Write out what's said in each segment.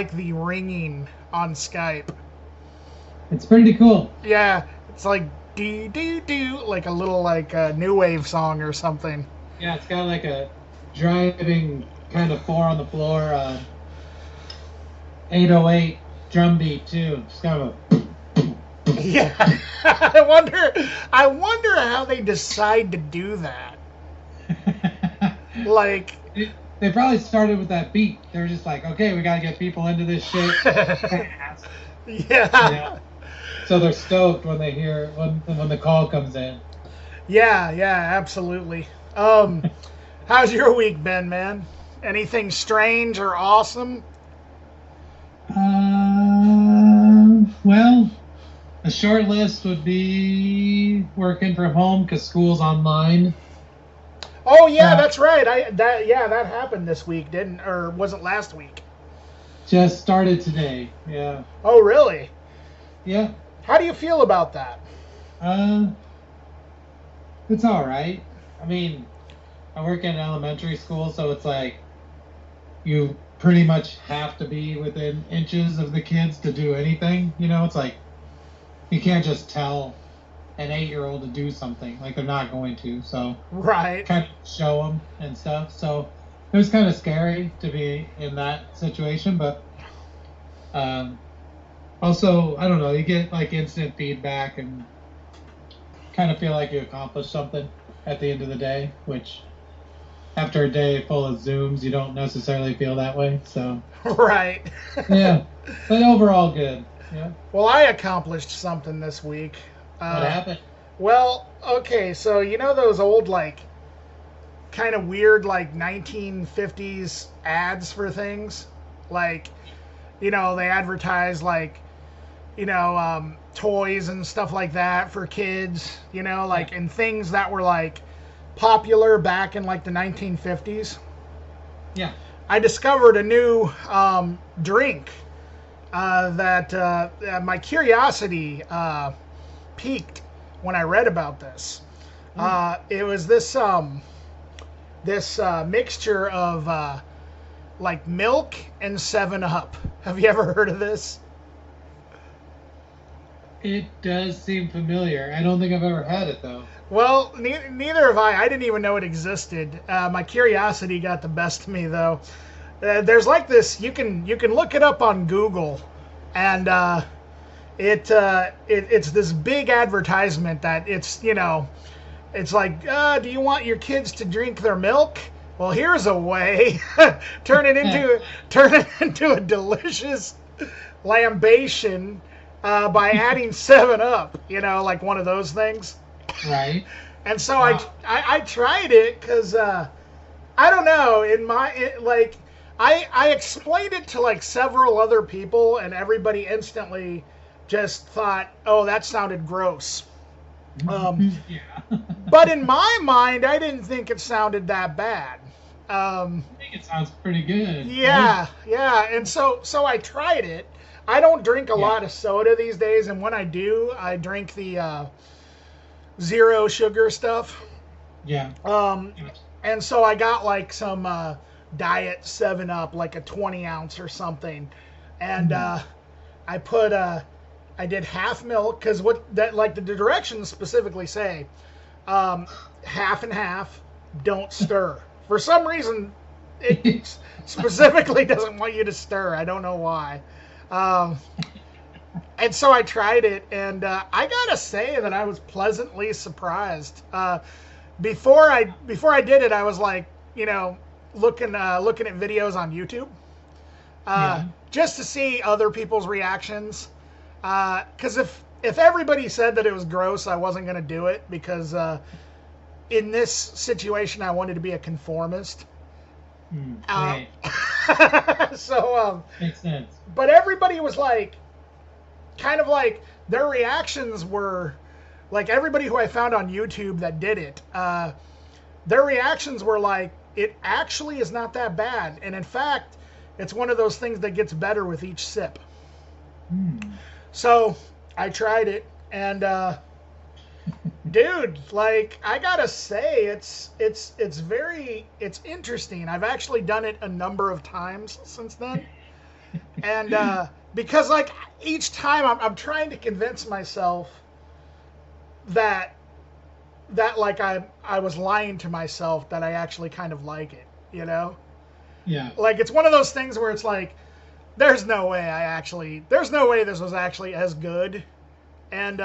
like the ringing on Skype. It's pretty cool. Yeah, it's like do do do, like a little like new wave song or something. Yeah, it's got like a driving kind of 4 on the floor 808 drum beat too. It's kind of Yeah, I wonder how they decide to do that. a. Like, They probably started with that beat. They're just like, okay, we gotta get people into this shit fast. yeah, So they're stoked when they hear when the call comes in. yeah, absolutely. How's your week been, man? Anything strange or awesome? Well, a short list would be working from home because school's online. Oh yeah, Uh, that's right. That happened this week, didn't or was it last week? just started today. Yeah, Oh really? yeah. How do you feel about that? Uh, it's all right. I mean, I work in elementary school, so it's like you pretty much have to be within inches of the kids to do anything. It's like you can't just tell an 8-year-old to do something like they're not going to. So Right. kind of show them and stuff. So it was kind of scary to be in that situation, but um, also I don't know. You get like instant feedback and kind of feel like you accomplished something at the end of the day, which after a day full of Zooms, you don't necessarily feel that way. So Right. yeah, but overall good. Yeah. Well, I accomplished something this week. What happened? Well, okay, so you know those old like kind of weird like 1950s ads for things? Like, they advertise like, toys and stuff like that for kids, like and things that were like popular back in like the 1950s. Yeah. I discovered a new drink that my curiosity peaked when I read about this. It was this mixture of like milk and 7-Up. Have you ever heard of this? It does seem familiar. I don't think I've ever had it though. Well, neither have I. I didn't even know it existed. My curiosity got the best of me, though. There's like this. You can look it up on Google, and it's this big advertisement that it's like, do you want your kids to drink their milk? Well, here's a way. turn it into a delicious lambation by adding 7-Up. Like one of those things. Right. And so Wow. I tried it because I don't know. I explained it to like several other people, and everybody instantly just thought, "Oh, that sounded gross." Yeah. But in my mind, I didn't think it sounded that bad. I think it sounds pretty good. Yeah. And so I tried it. I don't drink a lot of soda these days, and when I do, I drink the zero sugar stuff. Yeah. And so I got like some diet 7-Up, like a 20 ounce or something, and I did half milk because the directions specifically say half and half, don't stir. For some reason, it specifically doesn't want you to stir. I don't know why. And so I tried it, and I gotta say that I was pleasantly surprised. Before I did it, I was like, looking at videos on YouTube, just to see other people's reactions. Because if everybody said that it was gross, I wasn't gonna do it because in this situation, I wanted to be a conformist. Right. So Makes sense. but everybody was like, kind of like their reactions were like everybody who I found on YouTube that did it, their reactions were like, it actually is not that bad. And in fact, it's one of those things that gets better with each sip. So I tried it, and dude, like I gotta say, it's interesting. I've actually done it a number of times since then. And because like each time I'm trying to convince myself that like I was lying to myself that I actually kind of like it, you know? Yeah. Like it's one of those things where it's like there's no way this was actually as good, and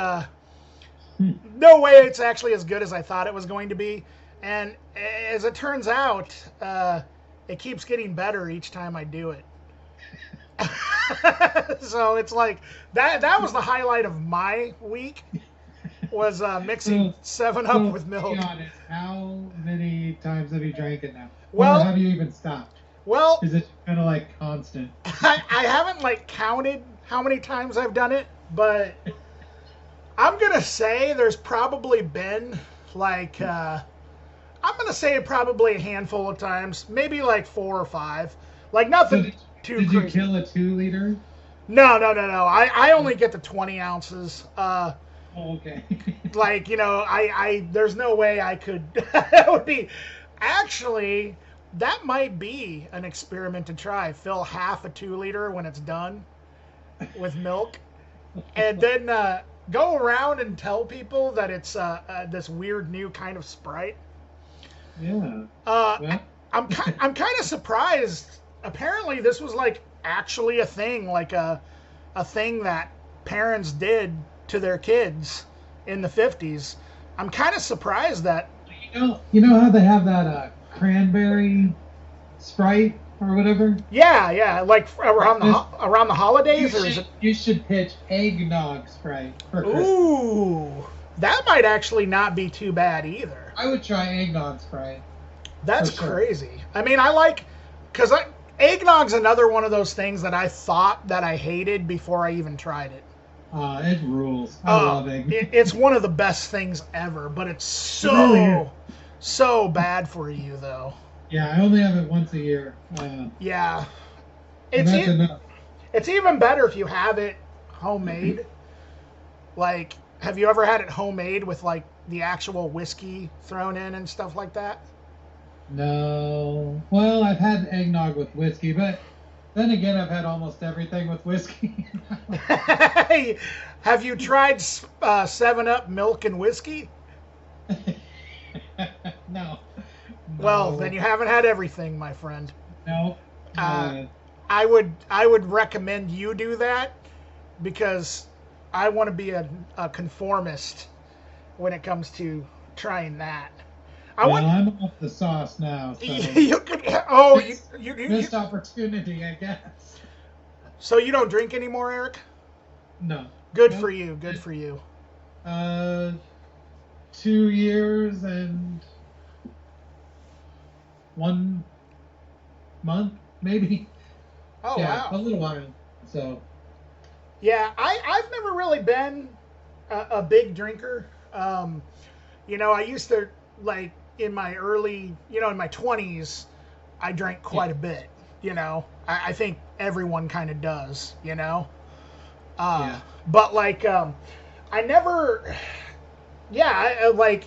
no way it's actually as good as I thought it was going to be. And as it turns out, it keeps getting better each time I do it. So it's like that was the highlight of my week, was mixing 7-Up with milk. Be honest, how many times have you drank it now? Well, or have you even stopped? Well, is it kind of like constant? I haven't like counted how many times I've done it, but I'm gonna say there's probably been like I'm gonna say probably a handful of times, maybe like 4 or 5, like nothing too crazy. Did you kill a 2-liter? No. I only get the 20 ounces. Oh, okay. Like, you know, I there's no way I could. That would be actually. That might be an experiment to try. Fill half a 2-liter when it's done with milk, and then go around and tell people that it's this weird new kind of Sprite. Yeah. I'm kind of surprised. Apparently, this was like actually a thing, like a thing that parents did to their kids in the 50s. I'm kind of surprised that. You know how they have that cranberry Sprite or whatever? Yeah, like around the holidays, or is it? You should pitch eggnog Sprite for Christmas. Ooh, that might actually not be too bad either. I would try eggnog Sprite. That's crazy. I mean, because eggnog's another one of those things that I thought that I hated before I even tried it. It rules. I love eggnog. It's one of the best things ever, but it's so bad for you, though. Yeah, I only have it once a year. Yeah. That's enough. It's even better if you have it homemade. Like, have you ever had it homemade with, like, the actual whiskey thrown in and stuff like that? No. Well, I've had eggnog with whiskey, but then again, I've had almost everything with whiskey. Have you tried 7-Up milk and whiskey? No. Well, then you haven't had everything, my friend. No. I would recommend you do that, because I want to be a conformist when it comes to trying that. I'm off the sauce now. So you could. You missed opportunity, I guess. So you don't drink anymore, Eric? No. Good for you. Good for you. 2 years and 1 month, maybe. Oh, yeah, wow. A little while. So. Yeah, I've never really been a big drinker. You know, I used to, like, in my 20s, I drank quite a bit, you know. I think everyone kind of does, you know. But, like, I never, like,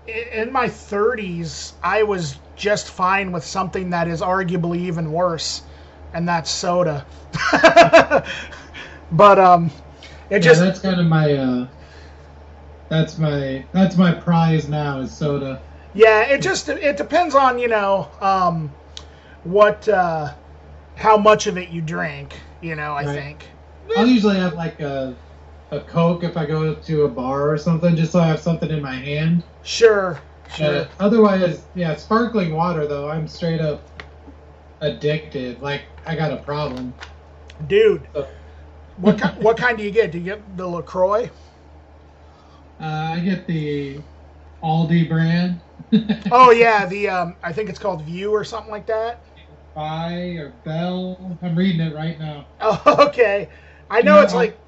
in my 30s, I was just fine with something that is arguably even worse, and that's soda. But that's kind of my that's my prize now is soda. Yeah, it depends on, you know, how much of it you drink, you know. I think I'll usually have like a Coke if I go to a bar or something, just so I have something in my hand. Sure. Otherwise, yeah, sparkling water though, I'm straight up addicted. Like, I got a problem, dude. So. What kind do you get? Do you get the LaCroix? I get the Aldi brand. Oh yeah, the I think it's called View or something like that. Buy or Bell. I'm reading it right now. Oh, okay. I know it's like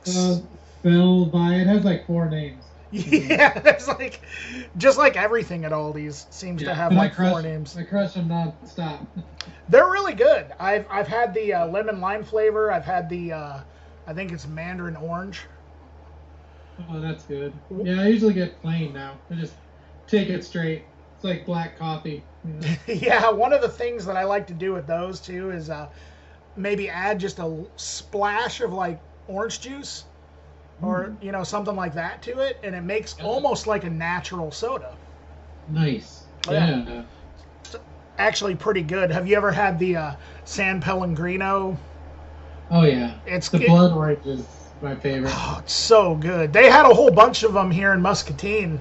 Bell Buy. It has like 4 names. Yeah, there's like just like everything at Aldi's seems to have like 4 names. I crush them non-stop. They're really good. I've had the lemon lime flavor. I've had the I think it's mandarin orange. Oh, that's good. Yeah, I usually get plain now. I just take it straight. It's like black coffee. You know? Yeah, one of the things that I like to do with those too is maybe add just a splash of like orange juice or something like that to it, and it makes almost like a natural soda. Nice. Yeah. Yeah. It's actually pretty good. Have you ever had the San Pellegrino? Oh yeah. It's The blood orange is my favorite. Oh, it's so good. They had a whole bunch of them here in Muscatine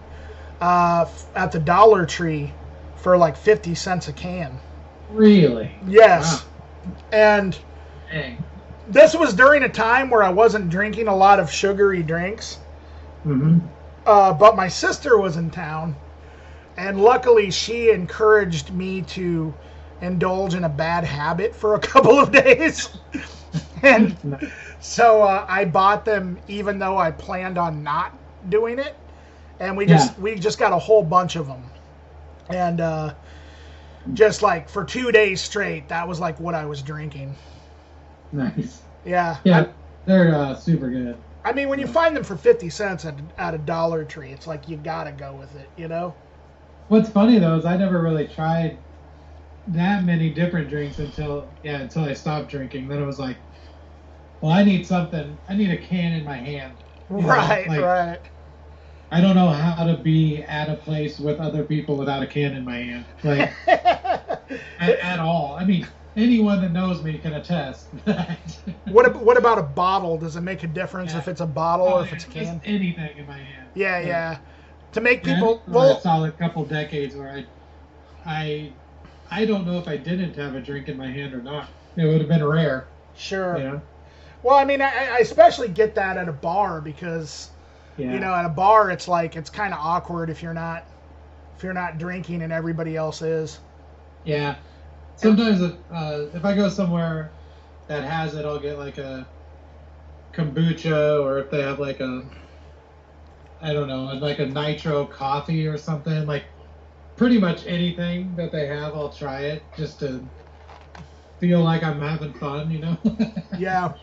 at the Dollar Tree for like 50 cents a can. Really? Yes. Wow. And Dang. this was during a time where I wasn't drinking a lot of sugary drinks. Mm-hmm. But my sister was in town, and luckily she encouraged me to indulge in a bad habit for a couple of days. And so I bought them even though I planned on not doing it. And we just got a whole bunch of them. And just like for 2 days straight, that was like what I was drinking. Nice. Yeah. Yeah, they're super good. I mean, when you find them for 50 cents at a Dollar Tree, it's like you gotta go with it, you know? What's funny though is I never really tried that many different drinks until I stopped drinking. Then it was like, well, I need something. I need a can in my hand. Right, like, right. I don't know how to be at a place with other people without a can in my hand, like at all. I mean, anyone that knows me can attest that. What about a bottle? Does it make a difference if it's a bottle or if it's a can? Just anything in my hand. Yeah. To make people a solid couple decades where I don't know if I didn't have a drink in my hand or not. It would have been rare. Sure. You know? Well, I mean, I especially get that at a bar because, at a bar it's like it's kind of awkward if you're not drinking and everybody else is. Yeah. Sometimes if I go somewhere that has it, I'll get like a kombucha, or if they have like I don't know, like a nitro coffee or something. Like pretty much anything that they have, I'll try it just to feel like I'm having fun, you know? Yeah,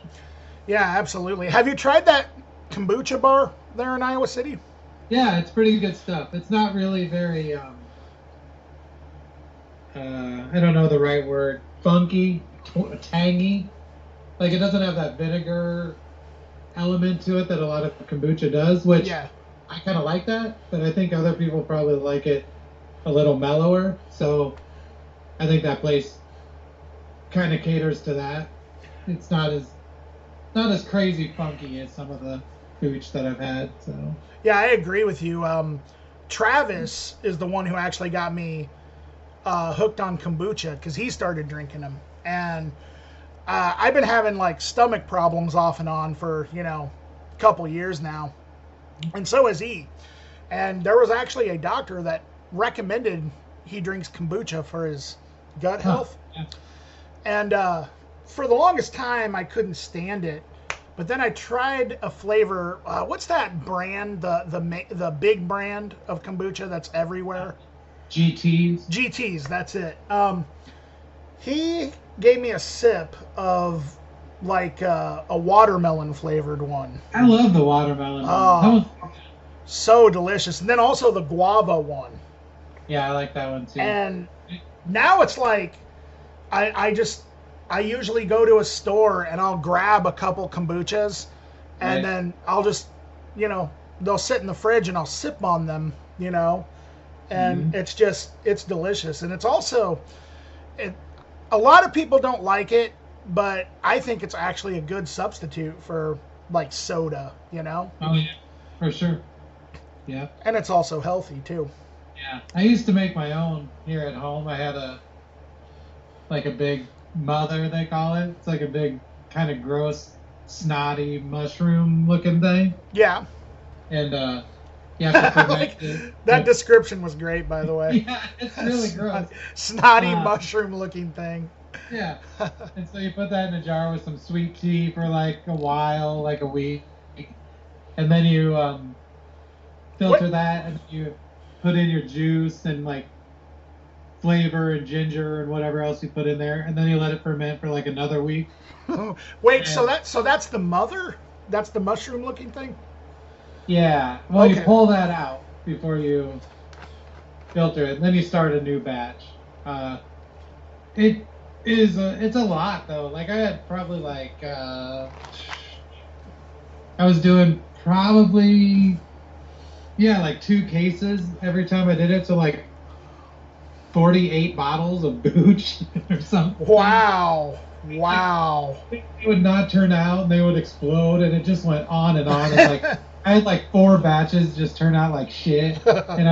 absolutely. Have you tried that kombucha bar there in Iowa City? Yeah, it's pretty good stuff. It's not really very, I don't know the right word, funky, tangy. Like it doesn't have that vinegar element to it that a lot of kombucha does, which I kind of like that, but I think other people probably like it a little mellower. So I think that place kind of caters to that. It's not as crazy funky as some of the hooch that I've had. So yeah, I agree with you. Travis is the one who actually got me hooked on kombucha because he started drinking them, and I've been having like stomach problems off and on for a couple years now, and so has he. And there was actually a doctor that recommended he drinks kombucha for his gut health. Yeah. And for the longest time, I couldn't stand it. But then I tried a flavor. What's that brand? The big brand of kombucha that's everywhere. GTs. GTs. That's it. He gave me a sip of like a watermelon flavored one. I love the watermelon. Oh, so delicious. And then also the guava one. Yeah, I like that one too. And now it's like I usually go to a store and I'll grab a couple kombuchas, and then I'll just, they'll sit in the fridge and I'll sip on them, and it's delicious. And it's also, a lot of people don't like it, but I think it's actually a good substitute for like soda, Oh yeah, for sure. Yeah. And it's also healthy too. Yeah. I used to make my own here at home. I had a big mother, they call it. It's like a big kind of gross, snotty mushroom looking thing. Yeah. And you have to ferment it. That description was great, by the way. Yeah, it's really gross. Snotty mushroom looking thing. Yeah. And so you put that in a jar with some sweet tea for like a while, like a week. And then you filter that, and you put in your juice and like flavor and ginger and whatever else you put in there, and then you let it ferment for like another week. Wait, so that's the mother? That's the mushroom looking thing? Yeah. Well, you pull that out before you filter it, and then you start a new batch. It's a lot though. Like I had probably like I was doing probably like 2 cases every time I did it. So like 48 bottles of booch or something. Wow. Like, Wow. they would not turn out and they would explode and it just went on and on. And like I had like 4 batches just turn out like shit. And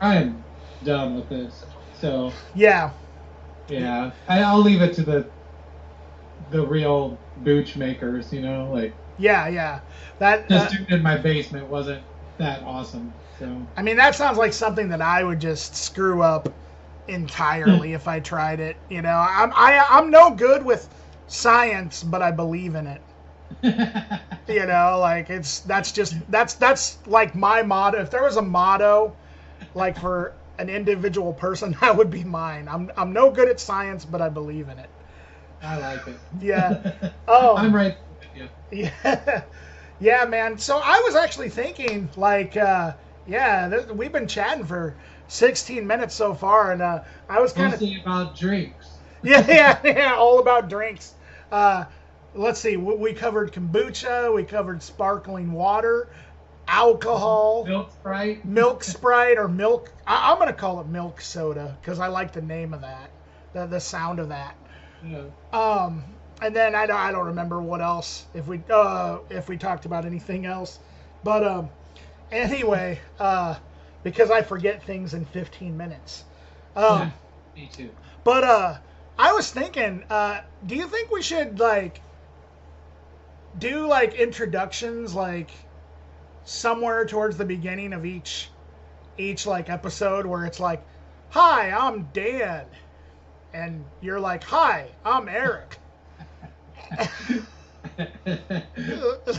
I am done with this. So Yeah. yeah, I'll leave it to the real booch makers, like Yeah. That just doing it in my basement wasn't that awesome. So I mean, that sounds like something that I would just screw up entirely if I tried it. I'm no good with science, but I believe in it. Like that's like my motto. If there was a motto, like for an individual person, that would be mine. I'm no good at science, but I believe in it. I like it. Yeah. Oh. I'm right with you. Yeah. Yeah, man. So I was actually thinking, like, we've been chatting for 16 minutes so far, and I was kind of mostly about drinks. yeah, all about drinks. Let's see, we covered kombucha, we covered sparkling water, alcohol, milk Sprite, or milk. I'm gonna call it milk soda because I like the name of that, the sound of that. Yeah. And then I don't remember what else if we talked about anything else, but anyway, because I forget things in 15 minutes. Yeah, me too. But I was thinking, do you think we should like do like introductions like somewhere towards the beginning of each like episode where it's like, "Hi, I'm Dan," and you're like, "Hi, I'm Erik."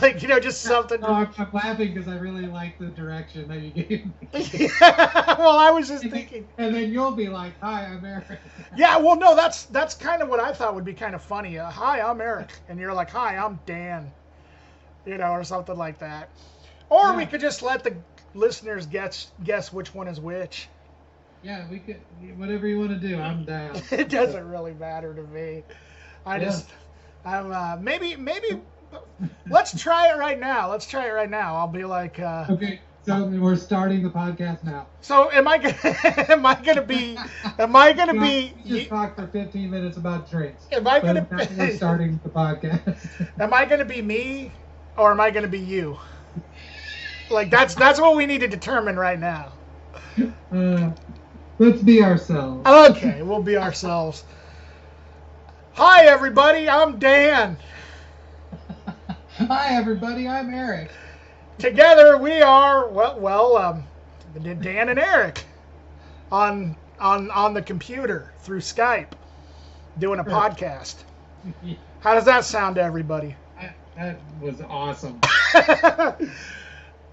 Like, just something. No, I'm laughing because I really like the direction that you gave me. Yeah, well, I was just thinking. And then you'll be like, "Hi, I'm Erik." Yeah, well, no, that's kind of what I thought would be kind of funny. Hi, I'm Erik, and you're like, "Hi, I'm Dan," or something like that. Or we could just let the listeners guess which one is which. Yeah, we could. Whatever you want to do, I'm down. It doesn't really matter to me. Maybe let's try it right now. I'll be like, okay, so we're starting the podcast now. So am I gonna be just talk for 15 minutes about drinks. We're starting the podcast. Am I gonna be me or am I gonna be you? Like that's what we need to determine right now. Let's be ourselves. Okay, we'll be ourselves. Hi, everybody. I'm Dan. Hi, everybody. I'm Erik. Together we are Dan and Erik on the computer through Skype doing a podcast. How does that sound to everybody? That was awesome.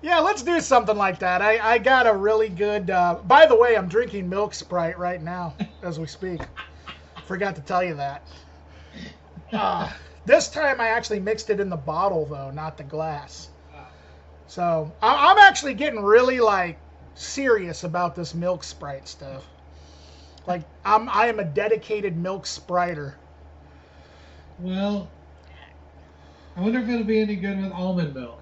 Yeah, let's do something like that. I got a really good. By the way, I'm drinking milk Sprite right now as we speak. Forgot to tell you that. This time I actually mixed it in the bottle though, not the glass. So I'm actually getting really like serious about this milk Sprite stuff. Like I am a dedicated milk Spriter. Well, I wonder if it'll be any good with almond milk.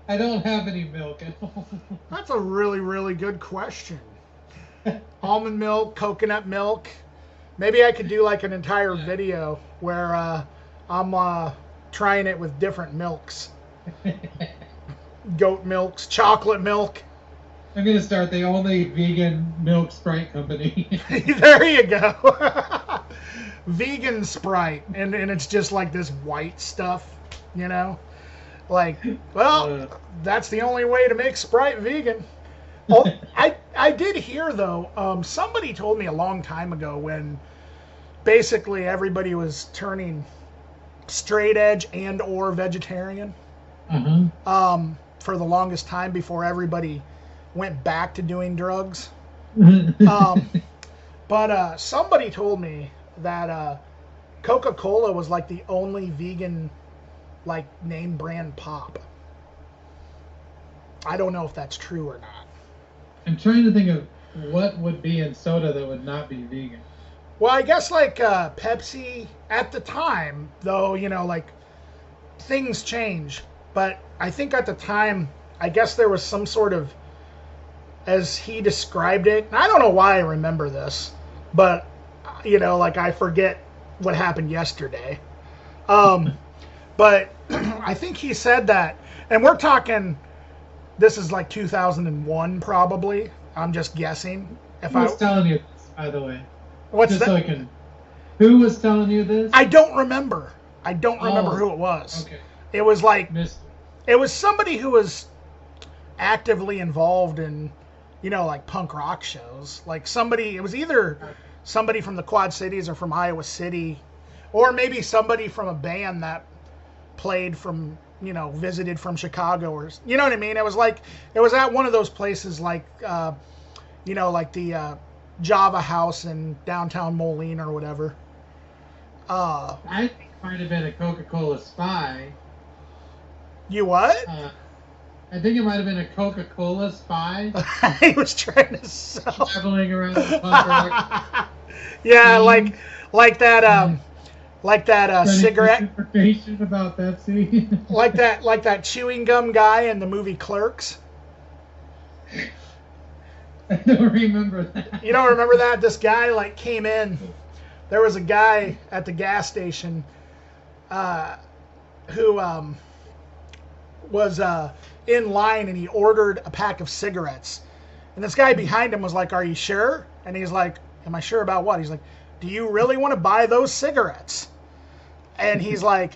I don't have any milk at home. That's a really, really good question. Almond milk, coconut milk. Maybe I could do like an entire video where I'm trying it with different milks. Goat milks, chocolate milk. I'm going to start the only vegan milk Sprite company. There you go. Vegan Sprite. And it's just like this white stuff, Like, well, that's the only way to make Sprite vegan. Oh, I did hear, though, somebody told me a long time ago when basically everybody was turning straight edge and or vegetarian for the longest time before everybody went back to doing drugs. But somebody told me that Coca-Cola was like the only vegan like name brand pop. I don't know if that's true or not. I'm trying to think of what would be in soda that would not be vegan. Well, I guess like Pepsi at the time, though, like things change. But I think at the time, I guess there was some sort of, as he described it, and I don't know why I remember this, but, like I forget what happened yesterday. Um, but I think he said that, and we're talking, this is like 2001 probably. I'm just guessing. If Who was telling you this, by the way? What's Just that? so I can. Who was telling you this? I don't remember. I don't remember who it was. Okay. It was like, Missed. it was somebody who was actively involved in, like punk rock shows. Like somebody, it was either somebody from the Quad Cities or from Iowa City, or maybe somebody from a band that played from, visited from Chicago, or, you know what I mean? It was like, it was at one of those places like, like the Java House in downtown Moline or whatever. I think it might have been a Coca-Cola spy. You what? I think it might have been a Coca-Cola spy. He was trying to sell. Traveling around the punk rock. Yeah, like that cigarette information about Pepsi. like that chewing gum guy in the movie Clerks. I don't remember that. You don't remember that? This guy like came in. There was a guy at the gas station who was in line, and he ordered a pack of cigarettes. And this guy behind him was like, "Are you sure?" And he's like, "Am I sure about what?" He's like, "Do you really want to buy those cigarettes?" And he's like,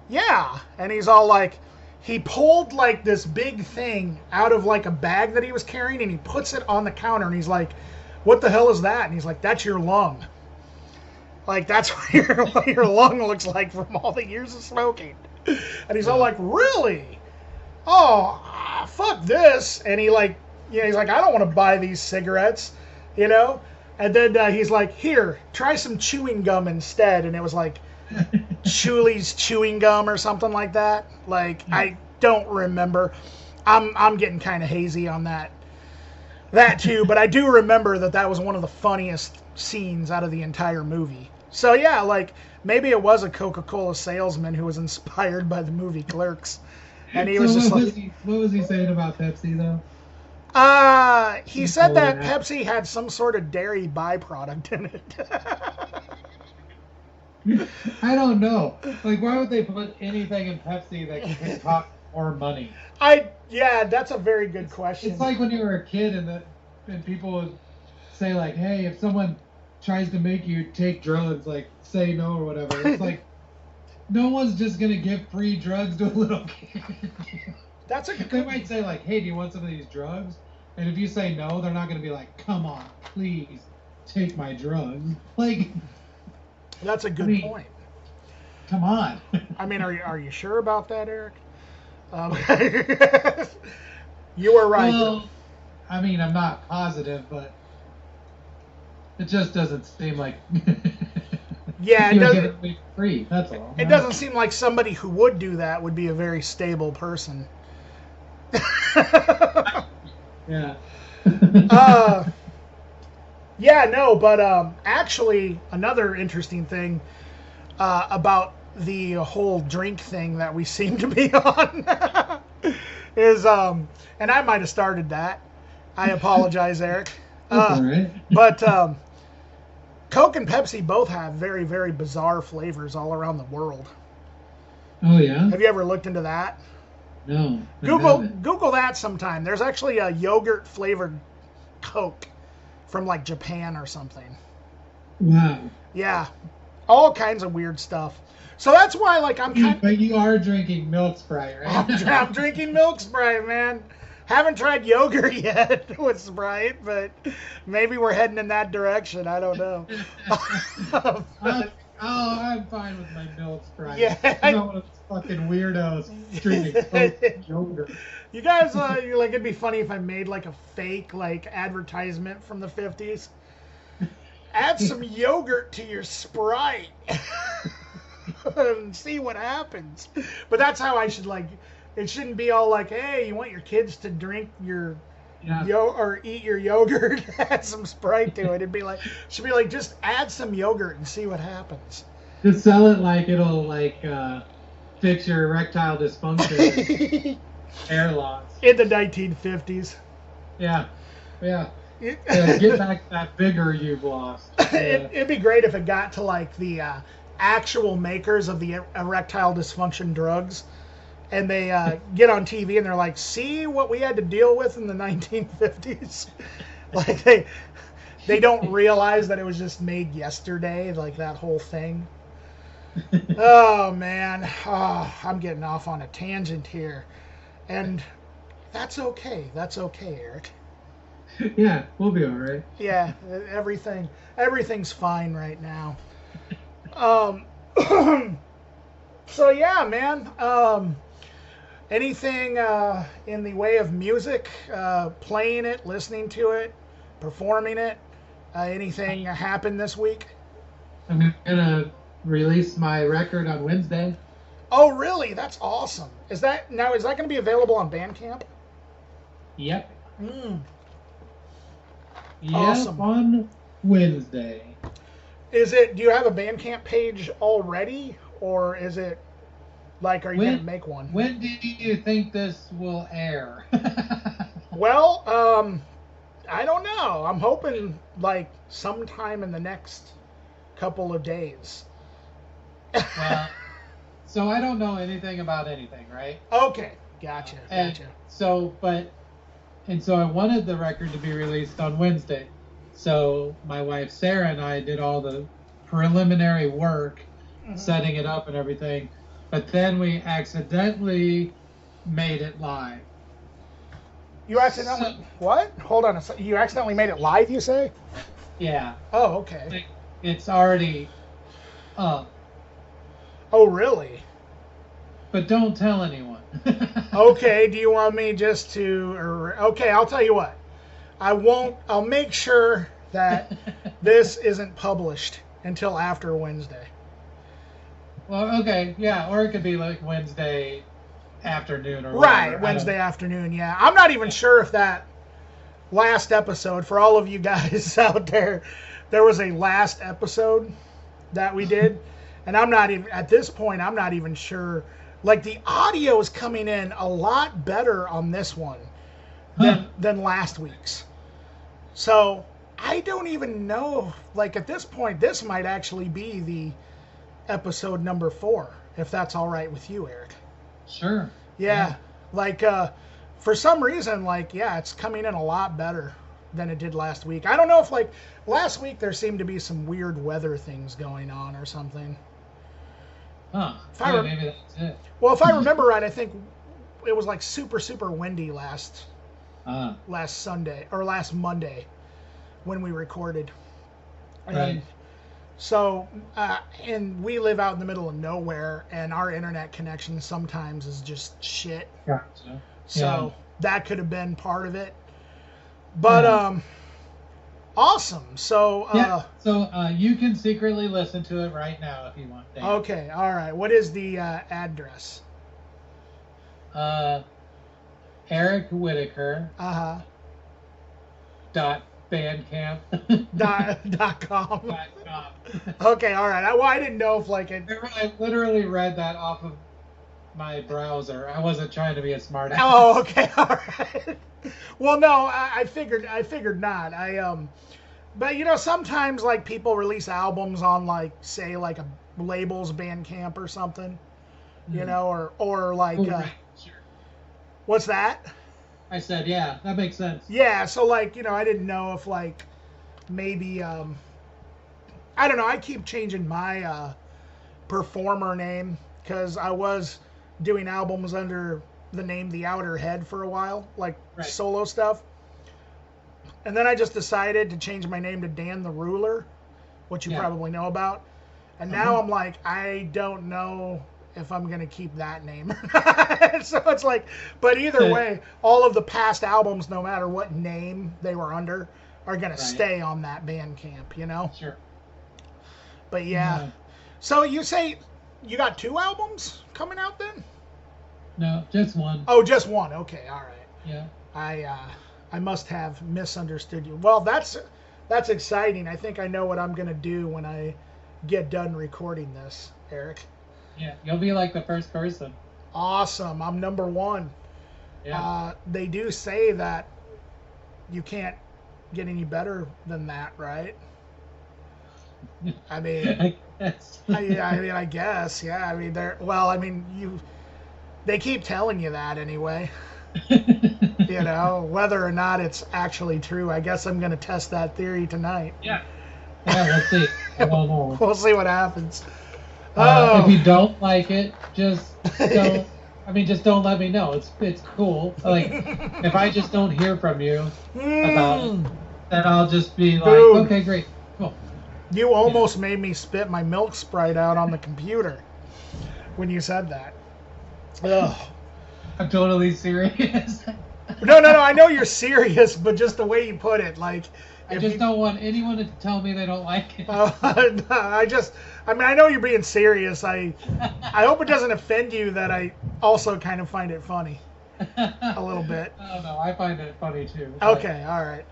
"Yeah." And he's all like, he pulled like this big thing out of like a bag that he was carrying, and he puts it on the counter, and he's like, "What the hell is that?" And he's like, "That's your lung. Like, that's what your lung looks like from all the years of smoking." And he's all like, "Really? Oh, fuck this." And he like, he's like, "I don't want to buy these cigarettes, And then he's like, "Here, try some chewing gum instead." And it was like Chuli's chewing gum or something like that. Like, I don't remember. I'm getting kind of hazy on that too. But I do remember that was one of the funniest scenes out of the entire movie. So yeah, like maybe it was a Coca-Cola salesman who was inspired by the movie Clerks, and he was just like, what was he saying about Pepsi though? He said that Pepsi had some sort of dairy byproduct in it. I don't know. Like, why would they put anything in Pepsi that can cost more money? Yeah, that's a very good question. It's like when you were a kid and people would say like, "Hey, if someone tries to make you take drugs, like say no or whatever." It's like no one's just gonna give free drugs to a little kid. They might say like, "Hey, do you want some of these drugs?" And if you say no, they're not gonna be like, "Come on, please take my drugs." Like, that's a good point. Come on. I mean, are you sure about that, Eric? You were right. Well, I mean, I'm not positive, but it just doesn't seem like. Yeah, it doesn't. Get it free. That's all. It doesn't seem like somebody who would do that would be a very stable person. Yeah. Yeah, no, but actually, another interesting thing about the whole drink thing that we seem to be on is, and I might have started that. I apologize, Eric. That's all right. But Coke and Pepsi both have very, very bizarre flavors all around the world. Oh yeah. Have you ever looked into that? No. Google that sometime. There's actually a yogurt flavored Coke from like Japan or something. Wow. Yeah, all kinds of weird stuff. So that's why, like, But you are drinking milk Sprite, right? I'm drinking milk Sprite, man. Haven't tried yogurt yet with Sprite, but maybe we're heading in that direction. I don't know. I'm fine with my milk Sprite. Yeah. I'm not one of those fucking weirdos drinking Coke yogurt. You guys, you're like, it'd be funny if I made like a fake like advertisement from the 50s. Add some yogurt to your Sprite and see what happens. But that's how I should, like, it shouldn't be all like, hey, you want your kids to drink your Yeah. or eat your yogurt, add some Sprite to it. It'd be like, should be like, just add some yogurt and see what happens. Just sell it like it'll fix your erectile dysfunction and In hair loss. the 1950s. Yeah. Yeah. Get back that vigor you've lost. It'd be great if it got to like the actual makers of the erectile dysfunction drugs, and they get on TV and they're like, "See what we had to deal with in the 1950s." Like they don't realize that it was just made yesterday, like that whole thing. Oh man, I'm getting off on a tangent here, and that's okay. That's okay, Eric. Yeah, we'll be all right. Yeah, everything's fine right now. Um, so yeah, man. Anything in the way of music, playing it, listening to it, performing it? Anything happen this week? I'm gonna release my record on Wednesday. Oh, really? That's awesome. Is that going to be available on Bandcamp? Yep. Mm. Yeah, Awesome. on Wednesday. Do you have a Bandcamp page already, or is it like, are you going to make one? When do you think this will air? Well, I don't know. I'm hoping like sometime in the next couple of days. Well, so I don't know anything about anything, right? Okay, gotcha. And so I wanted the record to be released on Wednesday. So my wife Sarah and I did all the preliminary work, setting it up and everything. But then we accidentally made it live. You accidentally what? Hold on a second. You accidentally made it live, you say? Yeah. Oh, okay. It's already up. Oh, really? But don't tell anyone. Okay, do you want me just to... Okay, I'll tell you what. I won't... I'll make sure that this isn't published until after Wednesday. Well, okay, yeah, or it could be like Wednesday afternoon or Right, whatever. Wednesday afternoon, yeah. I'm not even sure if that last episode, for all of you guys out there, there was a last episode that we did. And I'm not even... At this point, I'm not even sure... Like, the audio is coming in a lot better on this one than last week's. So, I don't even know. Like, at this point, this might actually be the episode number 4, if that's all right with you, Eric. Sure. Yeah. Like, for some reason, like, yeah, it's coming in a lot better than it did last week. I don't know if, like, last week there seemed to be some weird weather things going on or something. Huh. Maybe that's it. Well, if I remember right, I think it was like super, super windy last Sunday or last Monday when we recorded. And Right. so, and we live out in the middle of nowhere, and our internet connection sometimes is just shit. Gotcha. So that could have been part of it. But awesome. So you can secretly listen to it right now if you want. Okay, all right. What is the address? Erik Whitaker. .bandcamp. .com. Okay, all right. I didn't know if like it. I literally read that off of my browser. I wasn't trying to be a smart ass. Oh, okay, all right. Well, no, I figured not. But you know, sometimes like people release albums on like, say, like a label's Bandcamp or something, you know, or like, right. Sure. What's that? I said, yeah, that makes sense. Yeah, so like, you know, I didn't know if like maybe I don't know. I keep changing my performer name because I was doing albums under the name The Outer Head for a while, like solo stuff. And then I just decided to change my name to Dan the Ruler, which you probably know about. And now I'm like, I don't know if I'm going to keep that name or not. So it's like, but either way, all of the past albums, no matter what name they were under, are going to stay on that Bandcamp, you know? Sure. But yeah. So you say you got 2 albums coming out then? No, just one. Oh, just one. Okay, all right. Yeah. I must have misunderstood you. Well, that's exciting. I think I know what I'm gonna do when I get done recording this, Eric. Yeah, you'll be like the first person. Awesome. I'm number one. Yeah. They do say that you can't get any better than that, right? I mean, I guess. I guess, yeah. I mean, they're well. I mean, they keep telling you that anyway. Whether or not it's actually true. I guess I'm going to test that theory tonight. Yeah. Yeah, let's see. I don't know. We'll see what happens. If you don't like it, just don't. I mean, just don't let me know. It's cool. Like, if I just don't hear from you about it, then I'll just be like, Dude. okay, great, cool. You almost made me spit my milk Sprite out on the computer when you said that. Ugh. I'm totally serious. No. I know you're serious, but just the way you put it, like. I just don't want anyone to tell me they don't like it. I know you're being serious. I hope it doesn't offend you that I also kind of find it funny. A little bit. I don't know. I find it funny too. Okay, all right.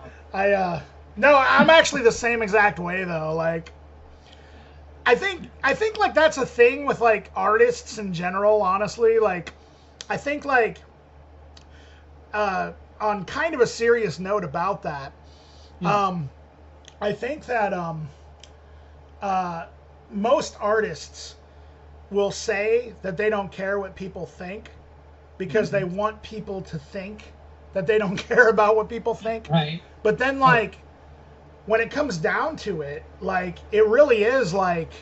No, I'm actually the same exact way though. Like, I think like that's a thing with like artists in general. Honestly, like, I think like, on kind of a serious note about that. Yeah. I think that most artists will say that they don't care what people think because they want people to think that they don't care about what people think. Right. But then, like, when it comes down to it, like, it really is like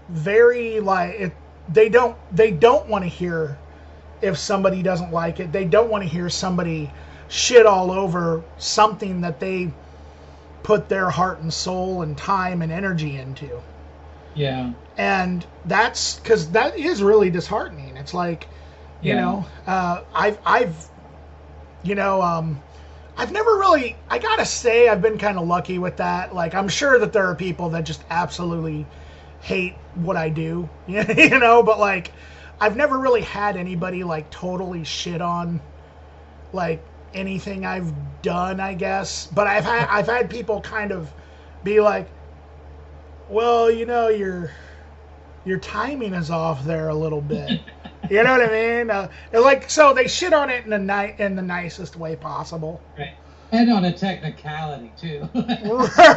very like they don't want to hear if somebody doesn't like it. They don't want to hear somebody shit all over something that they put their heart and soul and time and energy into. Yeah. And that's because that is really disheartening. It's like, I've never really, I gotta say, I've been kind of lucky with that. Like, I'm sure that there are people that just absolutely hate what I do, but like, I've never really had anybody like totally shit on like anything I've done, I guess. But I've had people kind of be like, well, your timing is off there a little bit. You know what I mean? Like, so they shit on it in the nicest way possible. Right. And on a technicality too.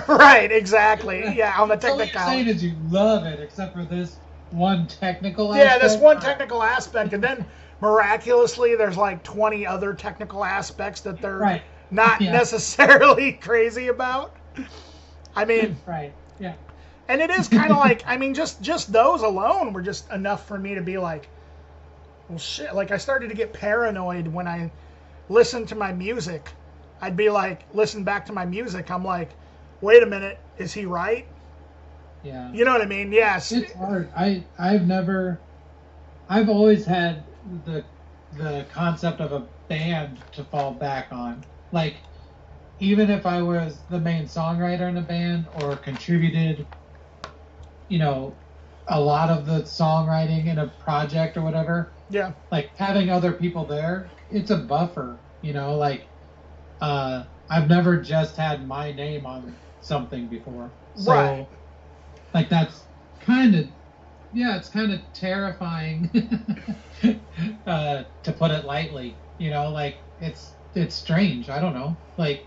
Right, exactly. Yeah, on the technicality. All you're saying is you love it, except for this one technical aspect. Yeah, this one technical aspect, and then miraculously there's like 20 other technical aspects that they're not necessarily crazy about. I mean, right, yeah. And it is kind of like, I mean, just those alone were just enough for me to be like, well, shit. Like, I started to get paranoid when I listened to my music. I'd be like, listen back to my music. I'm like, wait a minute, is he right? Yeah. You know what I mean? Yes. It's hard. I've always had the concept of a band to fall back on. Like, even if I was the main songwriter in a band or contributed, a lot of the songwriting in a project or whatever. Yeah. Like, having other people there, it's a buffer, I've never just had my name on something before. So, right. Like, that's kind of, it's kind of terrifying, to put it lightly. Like, it's strange. I don't know. Like,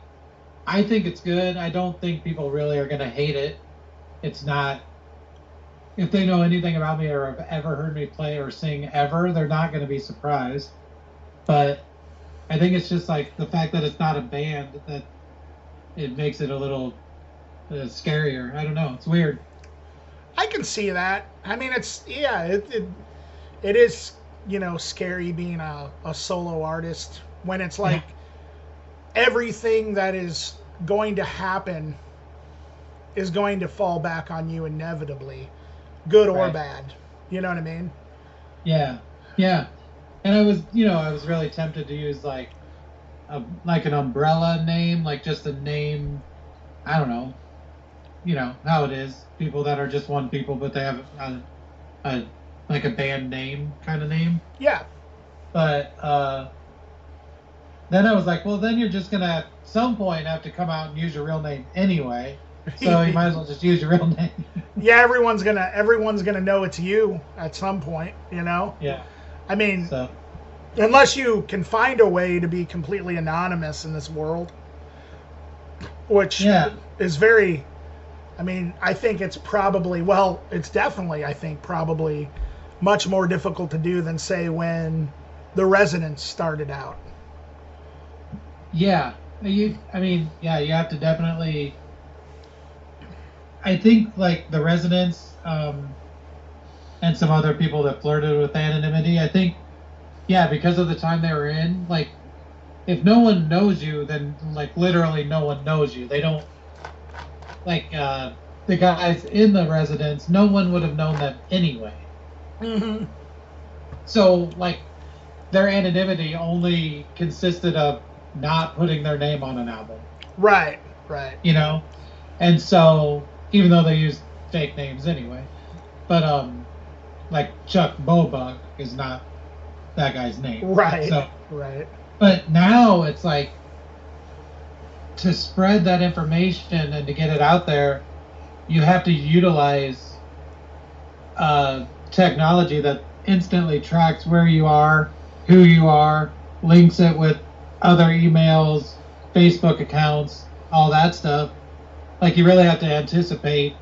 I think it's good. I don't think people really are going to hate it. It's not, if they know anything about me or have ever heard me play or sing ever, they're not going to be surprised. But I think it's just like the fact that it's not a band that it makes it a little scarier. I don't know. It's weird. I can see that. I mean, it is, scary being a solo artist when it's like everything that is going to happen is going to fall back on you inevitably, good or bad. You know what I mean? Yeah. Yeah. And I was really tempted to use like an umbrella name, like just a name. I don't know. How it is. People that are just one people, but they have a like a band name kind of name. Yeah. But then I was like, well, then you're just gonna at some point have to come out and use your real name anyway. So you might as well just use your real name. Yeah, everyone's gonna know it's you at some point, you know? Yeah. I mean, So unless you can find a way to be completely anonymous in this world, which is very, I mean, I think it's probably, well, it's definitely, I think, probably much more difficult to do than, say, when the Residents started out. yeah, you have to definitely. I think like the Residents and some other people that flirted with anonymity. I think, yeah, because of the time they were in, like, if no one knows you, then like literally no one knows you. They don't like the guys in the Residents. No one would have known them anyway. Mm-hmm. So like their anonymity only consisted of not putting their name on an album. Right. You know, and so even though they use fake names anyway, but like Chuck Bobuck is not that guy's name. Right. So, right. But now it's like to spread that information and to get it out there, you have to utilize technology that instantly tracks where you are, who you are, links it with other emails, Facebook accounts, all that stuff. Like you really have to anticipate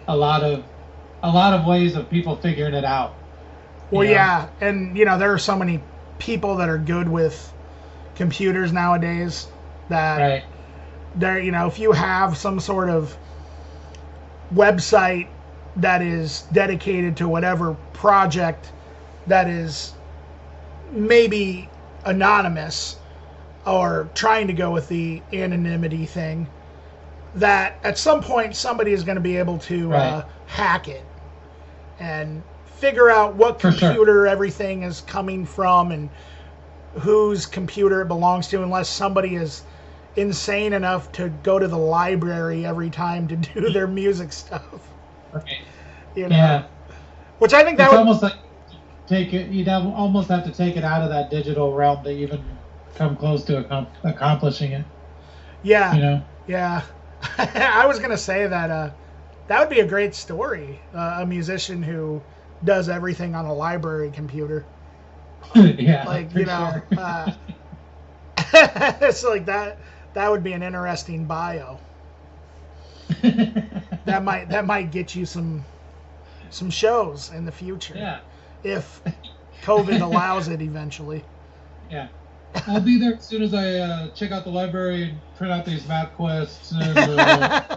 a lot of ways of people figuring it out. Well, yeah, and you know there are so many people that are good with computers nowadays that they're, you know, if you have some sort of website that is dedicated to whatever project that is maybe anonymous or trying to go with the anonymity thing, that at some point somebody is going to be able to hack it and figure out what computer everything is coming from and whose computer it belongs to, unless somebody is insane enough to go to the library every time to do their music stuff. Right. You know? Yeah. Which I think that it's would almost like you'd almost have to take it out of that digital realm to even come close to accomplishing it. Yeah. You know? Yeah. I was gonna say that that would be a great story. A musician who does everything on a library computer. Yeah. Like, you know, it's like that would be an interesting bio. that might get you some shows in the future. Yeah. If COVID allows it eventually. Yeah. I'll be there as soon as I check out the library and print out these map quests and like,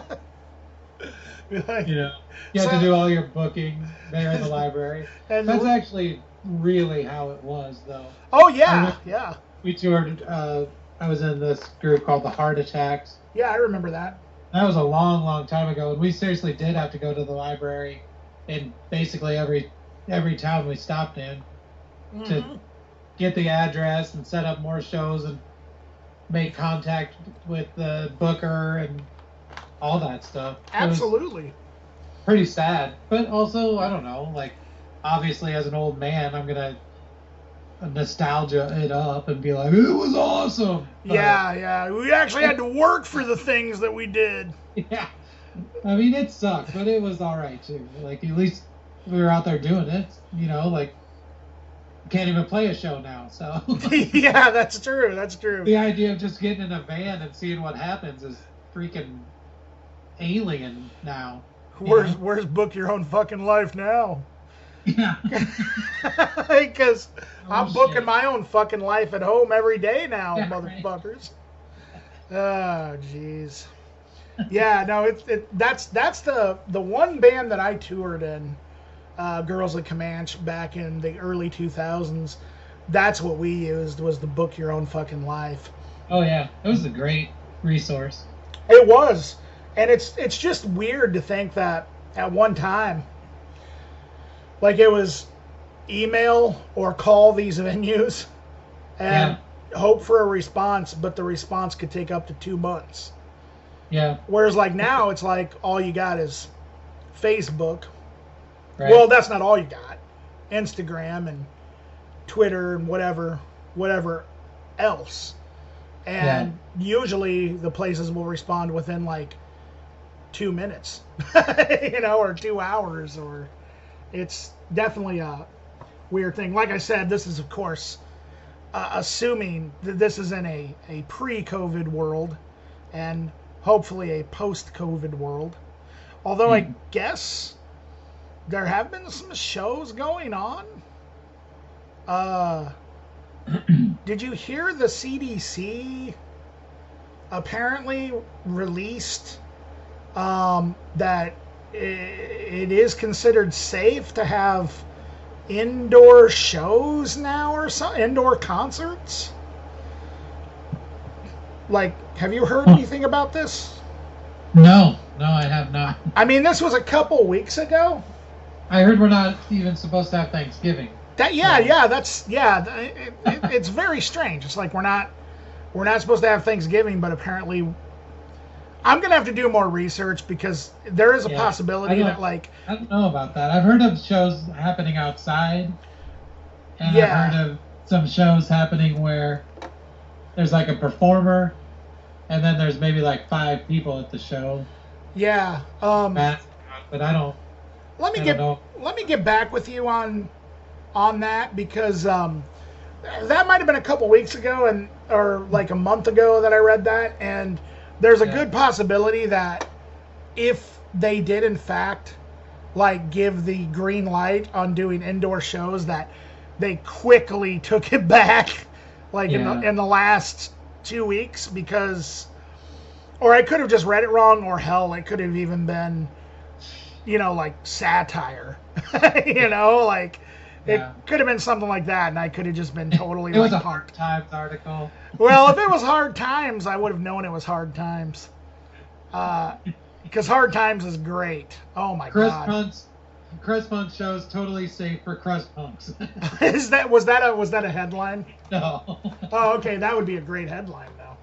you know, you have to do all your booking there in the library. And that's actually really how it was, though. Oh yeah, yeah. We toured. I was in this group called the Heart Attacks. Yeah, I remember that. That was a long, long time ago, and we seriously did have to go to the library in basically every town we stopped in to get the address and set up more shows and make contact with the booker and all that stuff. Absolutely. Pretty sad, but also, I don't know, like, obviously as an old man, I'm gonna nostalgia it up and be like, it was awesome. Yeah, we actually had to work for the things that we did. Yeah, I mean, it sucked, but it was all right too. Like, at least we were out there doing it, you know. Like, can't even play a show now, so. Yeah, that's true. The idea of just getting in a van and seeing what happens is freaking alien now. Where's book your own fucking life now? Yeah. Because I'm booking my own fucking life at home every day now, yeah, motherfuckers. Right. Oh, jeez. Yeah, no, that's the one band that I toured in, Girls of Comanche, back in the early 2000s. That's what we used, was the book your own fucking life. Oh yeah, it was a great resource. It was, and it's just weird to think that at one time, like, it was email or call these venues and hope for a response, but the response could take up to 2 months. Yeah. Whereas, like, now it's like all you got is Facebook. Right. Well, that's not all you got. Instagram and Twitter and whatever else. And usually the places will respond within like 2 minutes, or 2 hours, or it's definitely a weird thing. Like I said, this is, of course, assuming that this is in a pre-COVID world and hopefully a post-COVID world. Although I guess there have been some shows going on. Did you hear the CDC apparently released that it is considered safe to have indoor shows now, or indoor concerts? Like, have you heard anything about this? No, I have not. I mean, this was a couple weeks ago. I heard we're not even supposed to have Thanksgiving. It's very strange. It's like we're not supposed to have Thanksgiving, but apparently I'm gonna have to do more research, because there is a possibility that, like, I don't know about that. I've heard of shows happening outside, and I've heard of some shows happening where there's like a performer, and then there's maybe like 5 people at the show. Yeah. But I don't. Let me get back with you on that, because that might have been a couple weeks ago, or like a month ago that I read that, and there's a good possibility that if they did in fact like give the green light on doing indoor shows, that they quickly took it back, like in the last 2 weeks, because, or I could have just read it wrong, or hell, it could have even been, like satire, like. It could have been something like that, and I could have just been totally. It was a Hard Times article. Well, if it was Hard Times, I would have known it was Hard Times. Because Hard Times is great. Oh my god. Crust Punk shows totally safe for crust punks. Was that a headline? No. Oh, okay, that would be a great headline though.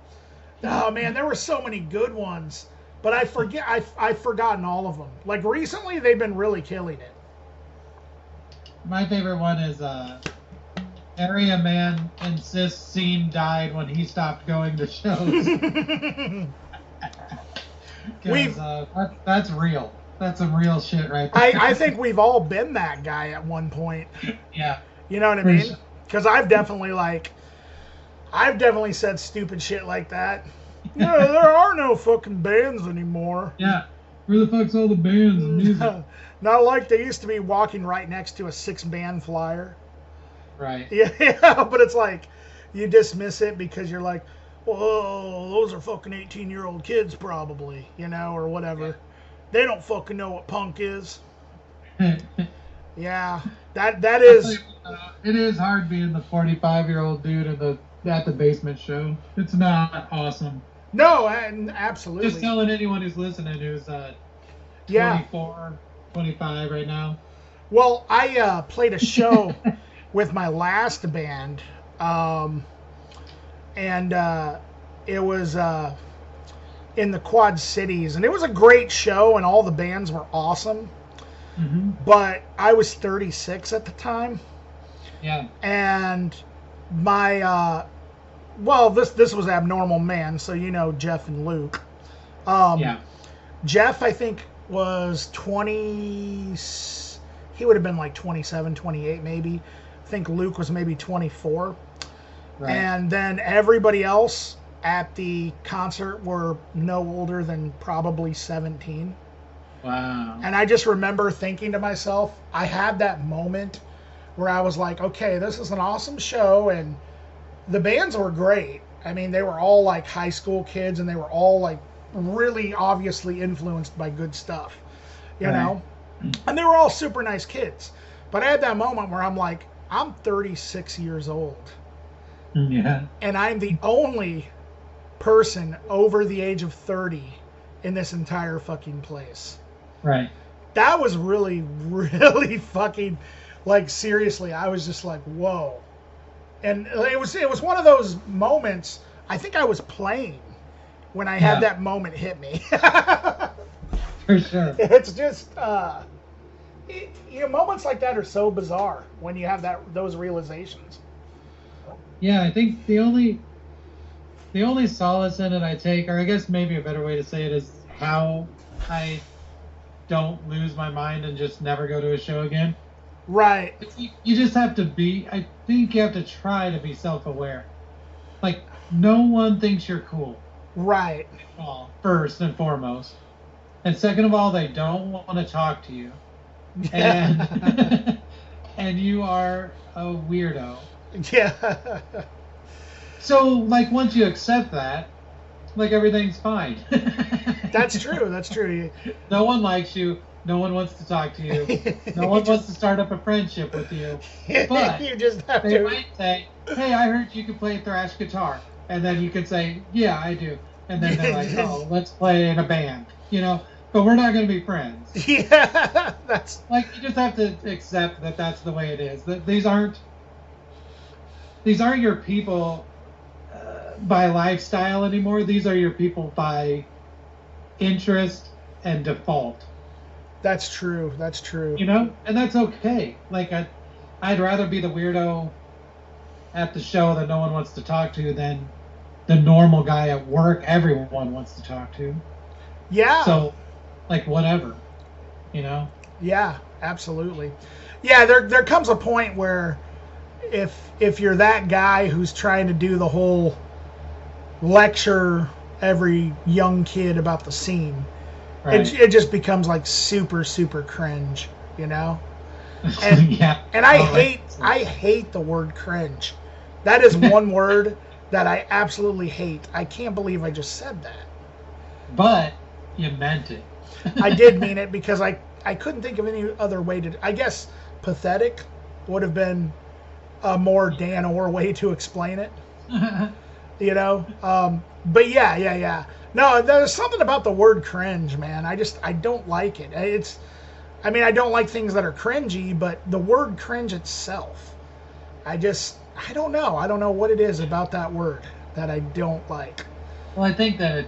Oh man, there were so many good ones, but I've forgotten all of them. Like recently, they've been really killing it. My favorite one is area man insists scene died when he stopped going to shows. That's real. That's some real shit right there. I think we've all been that guy at one point. Yeah. You know what I mean? Because I've definitely said stupid shit like that. No, there are no fucking bands anymore. Yeah. Where the fuck's all the bands and music? Not like they used to be walking right next to a 6-band flyer. Right. Yeah, but it's like, you dismiss it because you're like, whoa, those are fucking 18-year-old kids probably, or whatever. Yeah. They don't fucking know what punk is. Yeah, that is... It is hard being the 45-year-old dude at the basement show. It's not awesome. No, absolutely. Just telling anyone who's listening who's 24, 25 right now. Well, I played a show with my last band, and it was in the Quad Cities, and it was a great show, and all the bands were awesome. Mm-hmm. But I was 36 at the time. Yeah. And my this was Abnormal Man, so Jeff and Luke. Yeah. Jeff, I think, was 20. He would have been like 27, 28 maybe. I think Luke was maybe 24. Right. And then everybody else at the concert were no older than probably 17. Wow. And I just remember thinking to myself, I had that moment where I was like, okay, this is an awesome show, and the bands were great. I mean, they were all like high school kids, and they were all like really obviously influenced by good stuff, you know? And they were all super nice kids. But I had that moment where I'm like, I'm 36 years old. Yeah. And I'm the only person over the age of 30 in this entire fucking place. Right. That was really, really fucking, like, seriously, I was just like, whoa. And it was one of those moments, I think I was playing when I had that moment hit me. For sure. It's just, moments like that are so bizarre when you have those realizations. Yeah, I think the only solace in it I take, or I guess maybe a better way to say it, is how I don't lose my mind and just never go to a show again. Right. You just have to be, I think you have to try to be self-aware. Like, no one thinks you're cool, Right. well, first and foremost. And second of all, they don't want to talk to you. Yeah. And and you are a weirdo. Yeah. So, like, once you accept that, like, everything's fine. That's true. That's true. No one likes you. No one wants to talk to you. No one wants to start up a friendship with you. But You just have they to. might say, "Hey, I heard you can play thrash guitar," and then you can say, "Yeah, I do." And then they're like, "Oh, let's play in a band," But we're not going to be friends. Yeah. That's Like, you just have to accept that that's the way it is. That these aren't your people by lifestyle anymore. These are your people by interest and default. that's true. That's true. And that's okay. Like, I'd rather be the weirdo at the show that no one wants to talk to than the normal guy at work everyone wants to talk to. Yeah. So, like, whatever, you know? Yeah, absolutely. Yeah, there comes a point where if you're that guy who's trying to do the whole lecture every young kid about the scene, Right. it just becomes like super super cringe, you know? And Yeah. and I Oh, hate I hate the word cringe. That is one word that I absolutely hate. I can't believe I just said that. But you meant it. I did mean it because I couldn't think of any other way to. I guess pathetic would have been a more Dan Orr way to explain it, you know. But yeah. No, there's something about the word cringe, man. I don't like it. I mean, I don't like things that are cringy, but the word cringe itself, I don't know. I don't know what it is about that word that I don't like. Well, I think that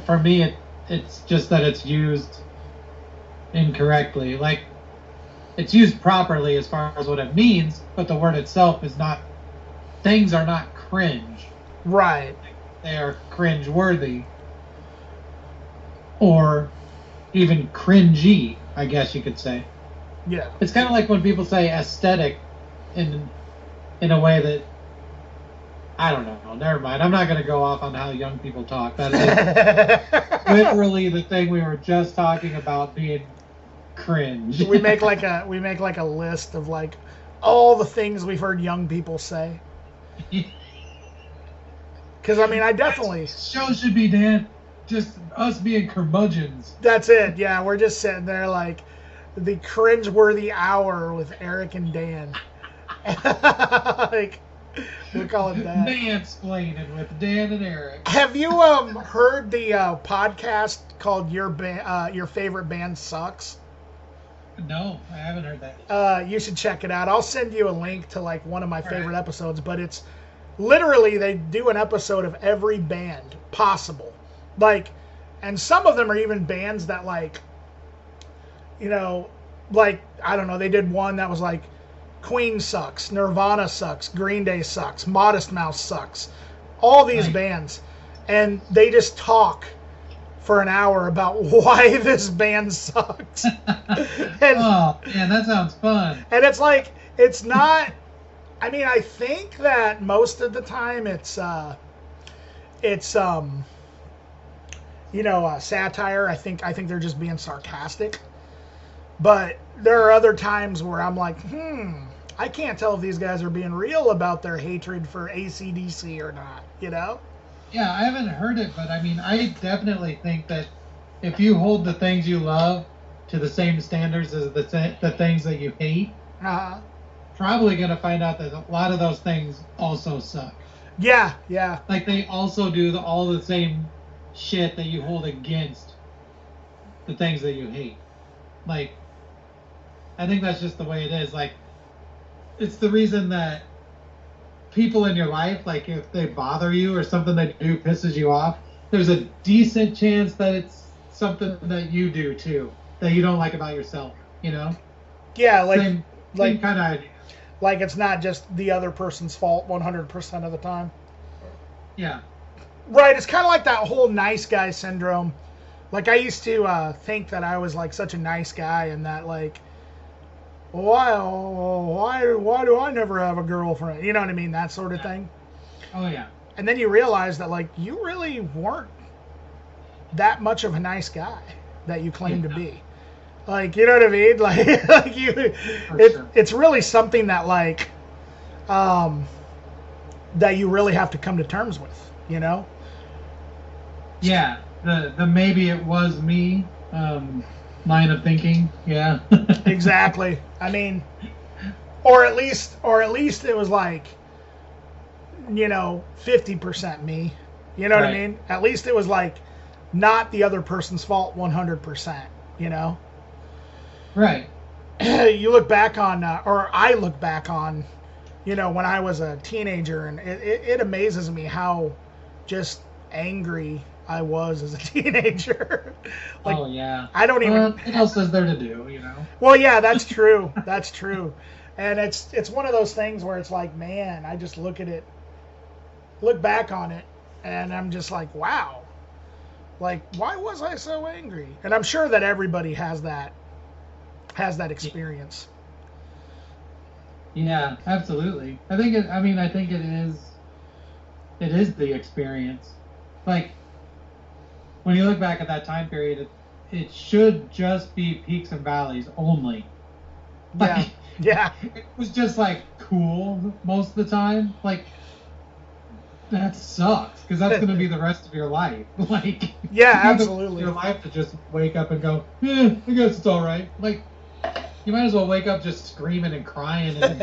for me, it's just that it's used incorrectly. Like, it's used properly as far as what it means, but the word itself is not. Things are not cringe. Right. They are cringe-worthy, or even cringy, I guess you could say. Yeah. It's kind of like when people say aesthetic in a way that, I don't know. Never mind. I'm not going to go off on how young people talk. That is literally the thing we were just talking about being cringe. we make like a list of like all the things we've heard young people say. Because I mean, I definitely. Show should be, Dan, just us being curmudgeons. That's it. Yeah, we're just sitting there like the cringeworthy hour with Eric and Dan. Like, we'll call it that. Mansplaining with Dan and Eric. Have you heard the podcast called Your Favorite Band Sucks? No, I haven't heard that. You should check it out. I'll send you a link to like one of my favorite right. episodes, but it's literally they do an episode of every band possible. Like, and some of them are even bands that like, like, I don't know, they did one that was like Queen sucks, Nirvana sucks, Green Day sucks, Modest Mouse sucks. All these Right. bands. And they just talk for an hour about why this band sucks. Oh, man, that sounds fun. And it's like, it's not. I mean, I think that most of the time it's satire. I think they're just being sarcastic. But there are other times where I'm like, I can't tell if these guys are being real about their hatred for AC/DC or not. Yeah, I haven't heard it, but I mean, I definitely think that if you hold the things you love to the same standards as the things that you hate, Uh-huh. probably going to find out that a lot of those things also suck. Yeah. Like, they also do all the same shit that you hold against the things that you hate. Like, I think that's just the way it is. Like, it's the reason that people in your life, like, if they bother you or something they do pisses you off, there's a decent chance that it's something that you do too, that you don't like about yourself, Yeah, like same kind of idea. Like it's not just the other person's fault 100% of the time. Yeah. Right, it's kind of like that whole nice guy syndrome. Like I used to think that I was like such a nice guy, and that like, why do I never have a girlfriend? You know what I mean? That sort of thing. Oh yeah. And then you realize that like you really weren't that much of a nice guy that you claim to be. Like, you know what I mean? Like you, it's really something that like, that you really have to come to terms with, you know? Yeah. The maybe it was me line of thinking. Yeah. Exactly. I mean, or at least it was like, 50% me. You know what I mean? At least it was like not the other person's fault 100%, you know? Right. You look back on, or I look back on, when I was a teenager, and it amazes me how just angry I was as a teenager. Like, oh yeah. I don't even. What else is there to do? Well, yeah, that's true. That's true. And it's one of those things where it's like, man, I just look back on it, and I'm just like, wow. Like, why was I so angry? And I'm sure that everybody has that experience. Yeah, absolutely. I think it is the experience. Like, when you look back at that time period, it should just be peaks and valleys only. Like, yeah. It was just like cool most of the time. Like, that sucks because that's going to be the rest of your life. Like, yeah, absolutely. Your life to just wake up and go, I guess it's all right. Like, you might as well wake up just screaming and crying and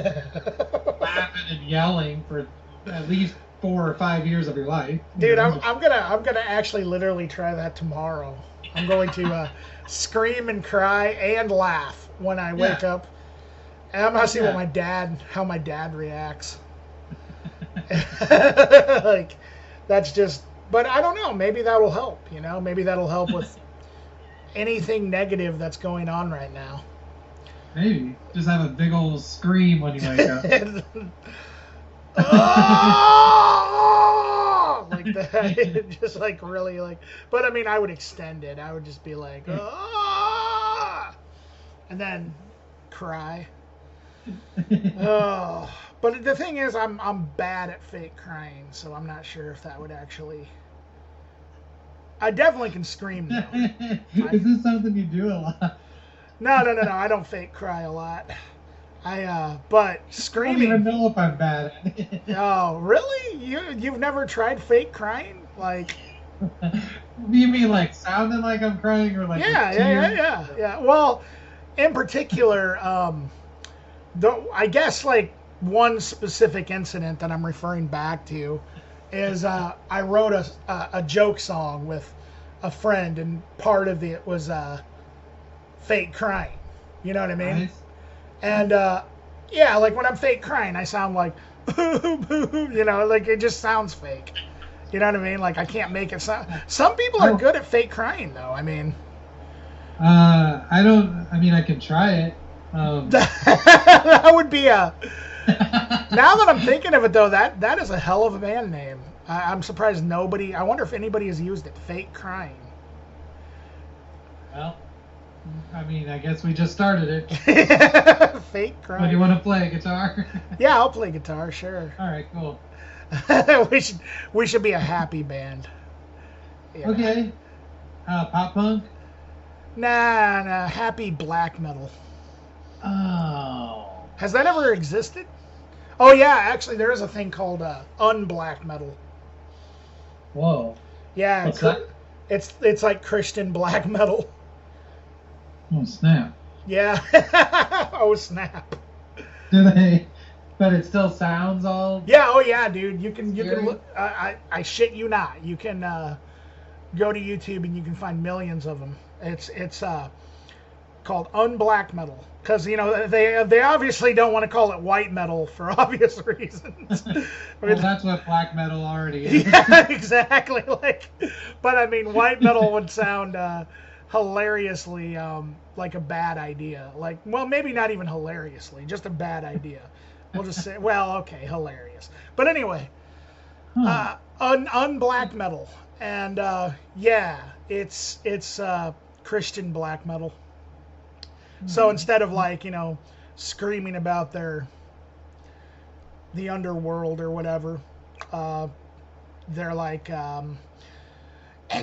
laughing and yelling for at least 4 or 5 years of your life. Dude, I'm gonna actually literally try that tomorrow. I'm going to scream and cry and laugh when I wake up, and I'm gonna see how my dad reacts. Like, that's just. But I don't know. Maybe that'll help. Maybe that'll help with anything negative that's going on right now. Maybe just have a big old scream when you wake up. Oh! Like that, just like really like. But I mean, I would extend it. I would just be like, oh! And then cry. Oh, but the thing is, I'm bad at fake crying, so I'm not sure if that would actually. I definitely can scream though. Is this something you do a lot? No. I don't fake cry a lot. But screaming. I don't even know if I'm bad at it. Oh, really? You've never tried fake crying? Like. You mean like sounding like I'm crying, or like? Yeah. Well, in particular, I guess like one specific incident that I'm referring back to is I wrote a joke song with a friend, and part of it was fake crying. You know what I mean? Nice. And like when I'm fake crying, I sound like, like it just sounds fake. You know what I mean? Like I can't make it sound. Some people are good at fake crying, though. I mean, I don't. I mean, I can try it. That would be a. Now that I'm thinking of it, though, that is a hell of a band name. I'm surprised nobody. I wonder if anybody has used it. Fake crying. Well, I mean, I guess we just started it. Fake crying. But do you want to play a guitar? Yeah, I'll play guitar. Sure. All right, cool. we should be a happy band. Yeah. Okay. Pop punk? Nah, happy black metal. Oh. Has that ever existed? Oh yeah, actually there is a thing called unblack metal. Whoa. Yeah, what's that? It's like Christian black metal. Oh snap. Yeah. Oh snap. Do they? But it still sounds all. Yeah. Oh yeah, dude. You can look. I shit you not. You can go to YouTube and you can find millions of them. It's called unblack metal because they obviously don't want to call it white metal for obvious reasons. Well, that's what black metal already is. Yeah, exactly. But I mean, white metal would sound hilariously like a bad idea. Like, well, maybe not even hilariously, just a bad idea. We'll just say, well, okay, hilarious. But anyway, Huh. unblack metal, and yeah, it's Christian black metal. So Hmm. instead of like screaming about the underworld or whatever, uh, they're like, and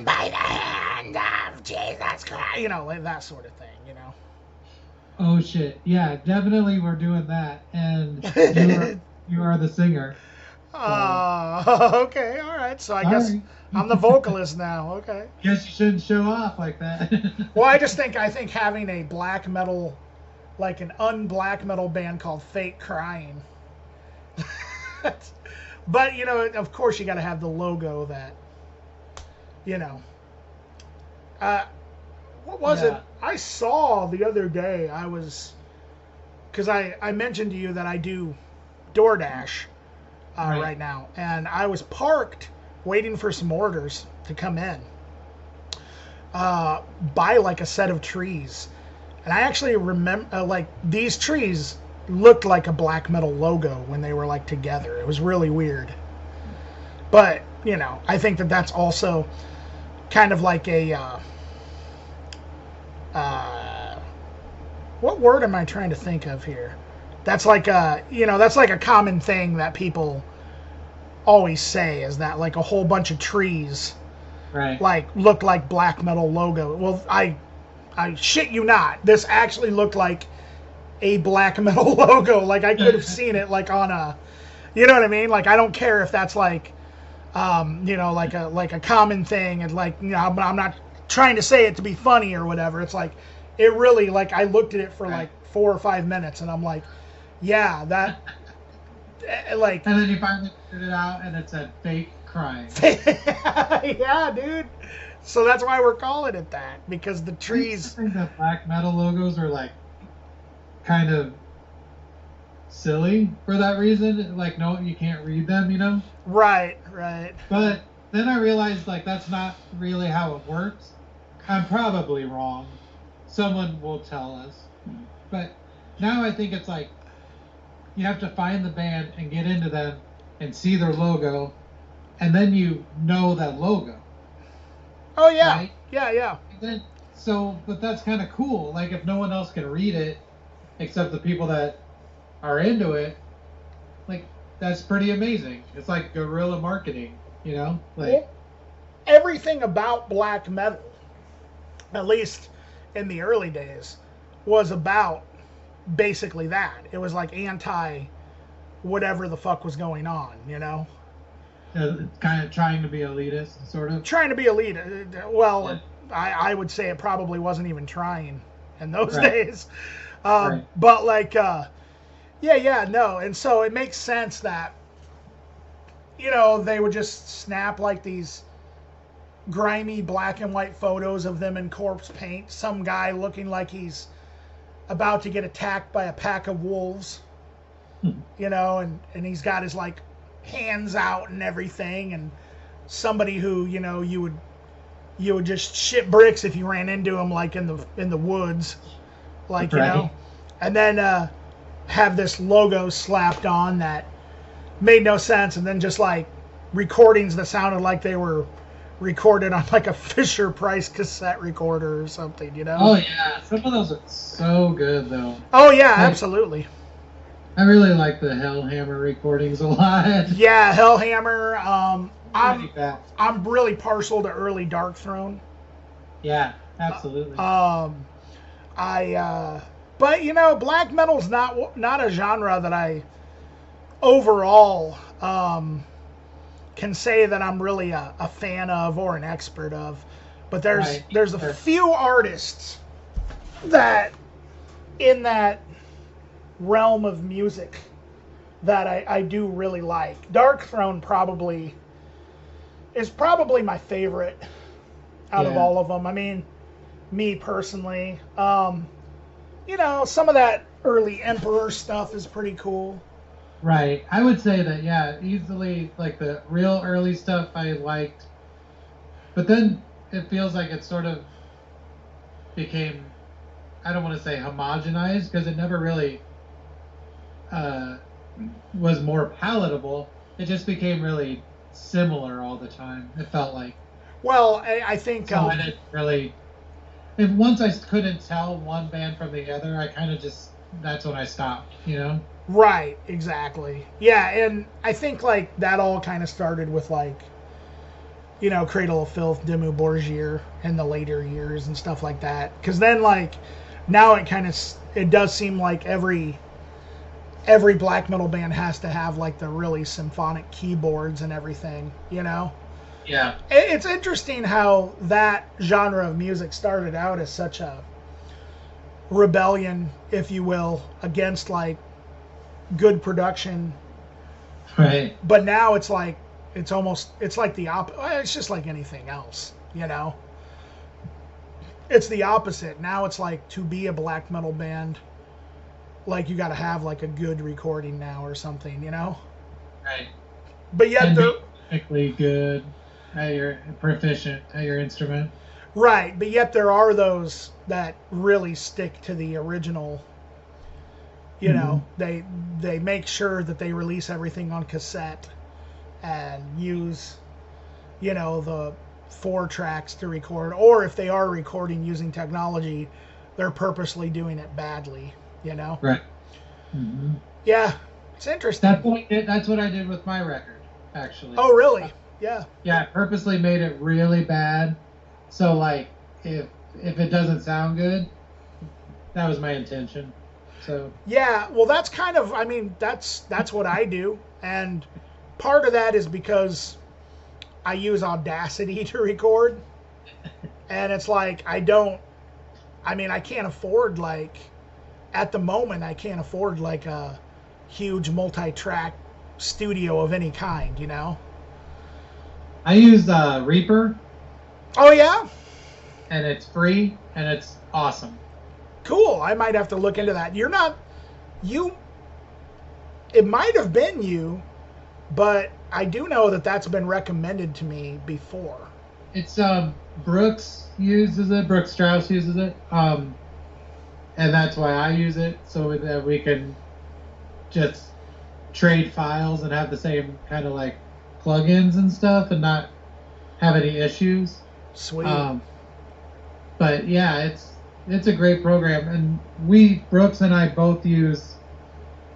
by the hand of Jesus Christ, like that sort of Oh shit. Yeah, definitely we're doing that. And thing. you are the singer. So Okay, all right. So I guess sorry. I'm the vocalist now. Okay. Guess you shouldn't show off like that. Well, I think having a black metal, like an unblack metal band called Fake Crying. But of course, you got to have the logo that you know. Uh, what was it? Yeah. I saw the other day. Because I mentioned to you that I do DoorDash Right. right now, and I was parked waiting for some orders to come in. By like a set of trees, and I actually remember like these trees looked like a black metal logo when they were like together. It was really weird, but I think that that's also kind of like a uh, what word am I trying to think of here? That's like a common thing that people always say, is that like a whole bunch of trees Right. like look like black metal logo. Well, I shit you not. This actually looked like a black metal logo. Like I could have seen it like on a, you know what I mean? Like I don't care if that's like, like a common thing, and like I'm not trying to say it to be funny or whatever. It's like it really like I looked at it for Right. like 4 or 5 minutes, and I'm like, yeah, that like And then you finally figured it out, and it said fake crying. yeah, dude. So that's why we're calling it that, because the I used to trees. think that black metal logos are like kind of silly for that reason. Like, no, you can't read them. Right, right. But then I realized like that's not really how it works. I'm probably wrong. Someone will tell us. But now I think it's like you have to find the band and get into them and see their logo, and then you know that logo, Oh yeah, right? yeah, yeah. And then but that's kind of cool. Like if no one else can read it except the people that are into it, like that's pretty amazing. It's like guerrilla marketing. Like Well, everything about black metal, at least in the early days, was about basically that. It was like anti whatever the fuck was going on. kind of trying to be elitist, sort of. Trying to be elite. Well, Yeah. I would say it probably wasn't even trying in those Right. days. Right. But like, yeah, no. And so it makes sense that, they would just snap like these grimy black and white photos of them in corpse paint. Some guy looking like he's about to get attacked by a pack of wolves, and he's got his like hands out and everything, and somebody who you would just shit bricks if you ran into him like in the woods, like Right. and then have this logo slapped on that made no sense, and then just like recordings that sounded like they were recorded on like a Fisher Price cassette recorder or something. Oh yeah, some of those are so good though. Oh yeah, Like absolutely. I really like the Hellhammer recordings a lot. Yeah, Hellhammer. I'm Pretty fast. I'm really partial to early Dark Throne. Yeah, absolutely. Um, but black metal's not a genre that I overall can say that I'm really a fan of or an expert of. But there's Right. there's a Sure. few artists that in that realm of music that I do really like. Dark Throne is probably my favorite out of Yeah. all of them. I mean, me personally, some of that early Emperor stuff is pretty cool. Right. I would say that, yeah, easily, like the real early stuff I liked. But then it feels like it sort of became, I don't want to say homogenized, because it never really uh, was more palatable. It just became really similar all the time. It felt like. Well, I think So I didn't really. If once I couldn't tell one band from the other, I kind of just that's when I stopped. You know. right, exactly. Yeah, and I think like that all kind of started with like, you know, Cradle of Filth, Dimmu Borgir in the later years and stuff like that. Because then like now it does seem like every black metal band has to have like the really symphonic keyboards and everything, you know? Yeah. It's interesting how that genre of music started out as such a rebellion, if you will, against like good production. Right. But now it's like, it's like the opposite. It's just like anything else, you know? It's the opposite. Now it's like to be a black metal band, like you got to have like a good recording now or something, you know? Right. But yet And they're be technically good at your proficient at your instrument. right, but yet there are those that really stick to the original. You Mm-hmm. know, they make sure that they release everything on cassette and use, you know, the 4 tracks to record, or if they are recording using technology, they're purposely doing it badly, you know? Right. Mm-hmm. Yeah, it's interesting. That's what I did with my record, actually. Oh, really? Yeah. Yeah, I purposely made it really bad. So like if it doesn't sound good, that was my intention. So Yeah, well that's kind of I mean, that's what I do. And part of that is because I use Audacity to record. And it's like I can't afford like at the moment I can't afford like a huge multi-track studio of any kind, you know. I used Reaper, Oh yeah? and it's free and it's awesome. Cool. I might have to look into that. You're not you it might have been you, but I do know that that's been recommended to me before. It's Brooks uses it, Brooks Strauss uses it. And that's why I use it so that we can just trade files and have the same kind of like plugins and stuff and not have any issues. Sweet. But yeah, it's a great program, and Brooks and I both use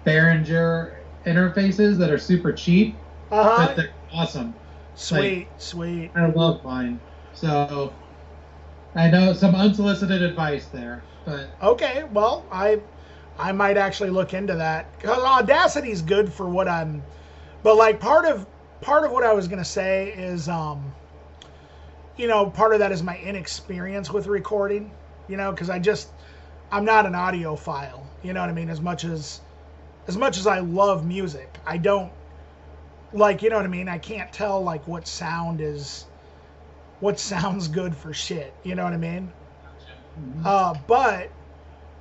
Behringer interfaces that are super cheap, but they're awesome. Sweet, Like, sweet. I love mine. So I know some unsolicited advice there, but Okay, well, I might actually look into that because Audacity's good for what I'm. But like part of what I was gonna say is, you know, part of that is my inexperience with recording. You know, because I'm not an audiophile. You know what I mean? As much as I love music, I don't like. You know what I mean? I can't tell like what sounds good for shit. You know what I mean? But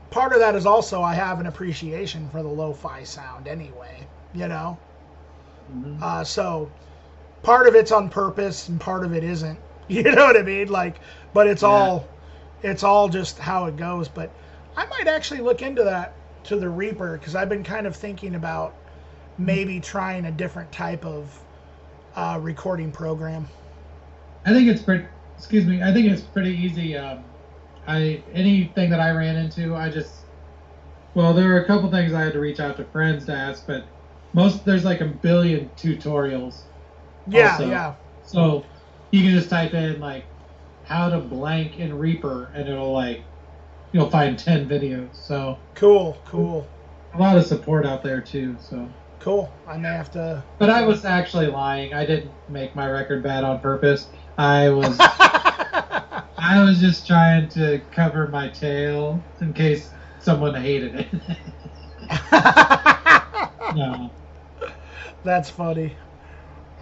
part of that is also I have an appreciation for the lo-fi sound anyway, you know? So part of it's on purpose and part of it isn't. You know what I mean? Like, but it's all just how it goes. But I might actually look into that to the Reaper because I've been kind of thinking about maybe trying a different type of recording program. I think it's pretty. Excuse me. I think it's pretty easy. Anything that I ran into, there were a couple things I had to reach out to friends to ask, but there's like a billion tutorials. Yeah, also. yeah. So you can just type in like how to blank in Reaper, and you'll find 10 videos. So Cool. a lot of support out there too. So cool. I may have to. But I was actually lying. I didn't make my record bad on purpose. I was just trying to cover my tail in case someone hated it. No. That's funny.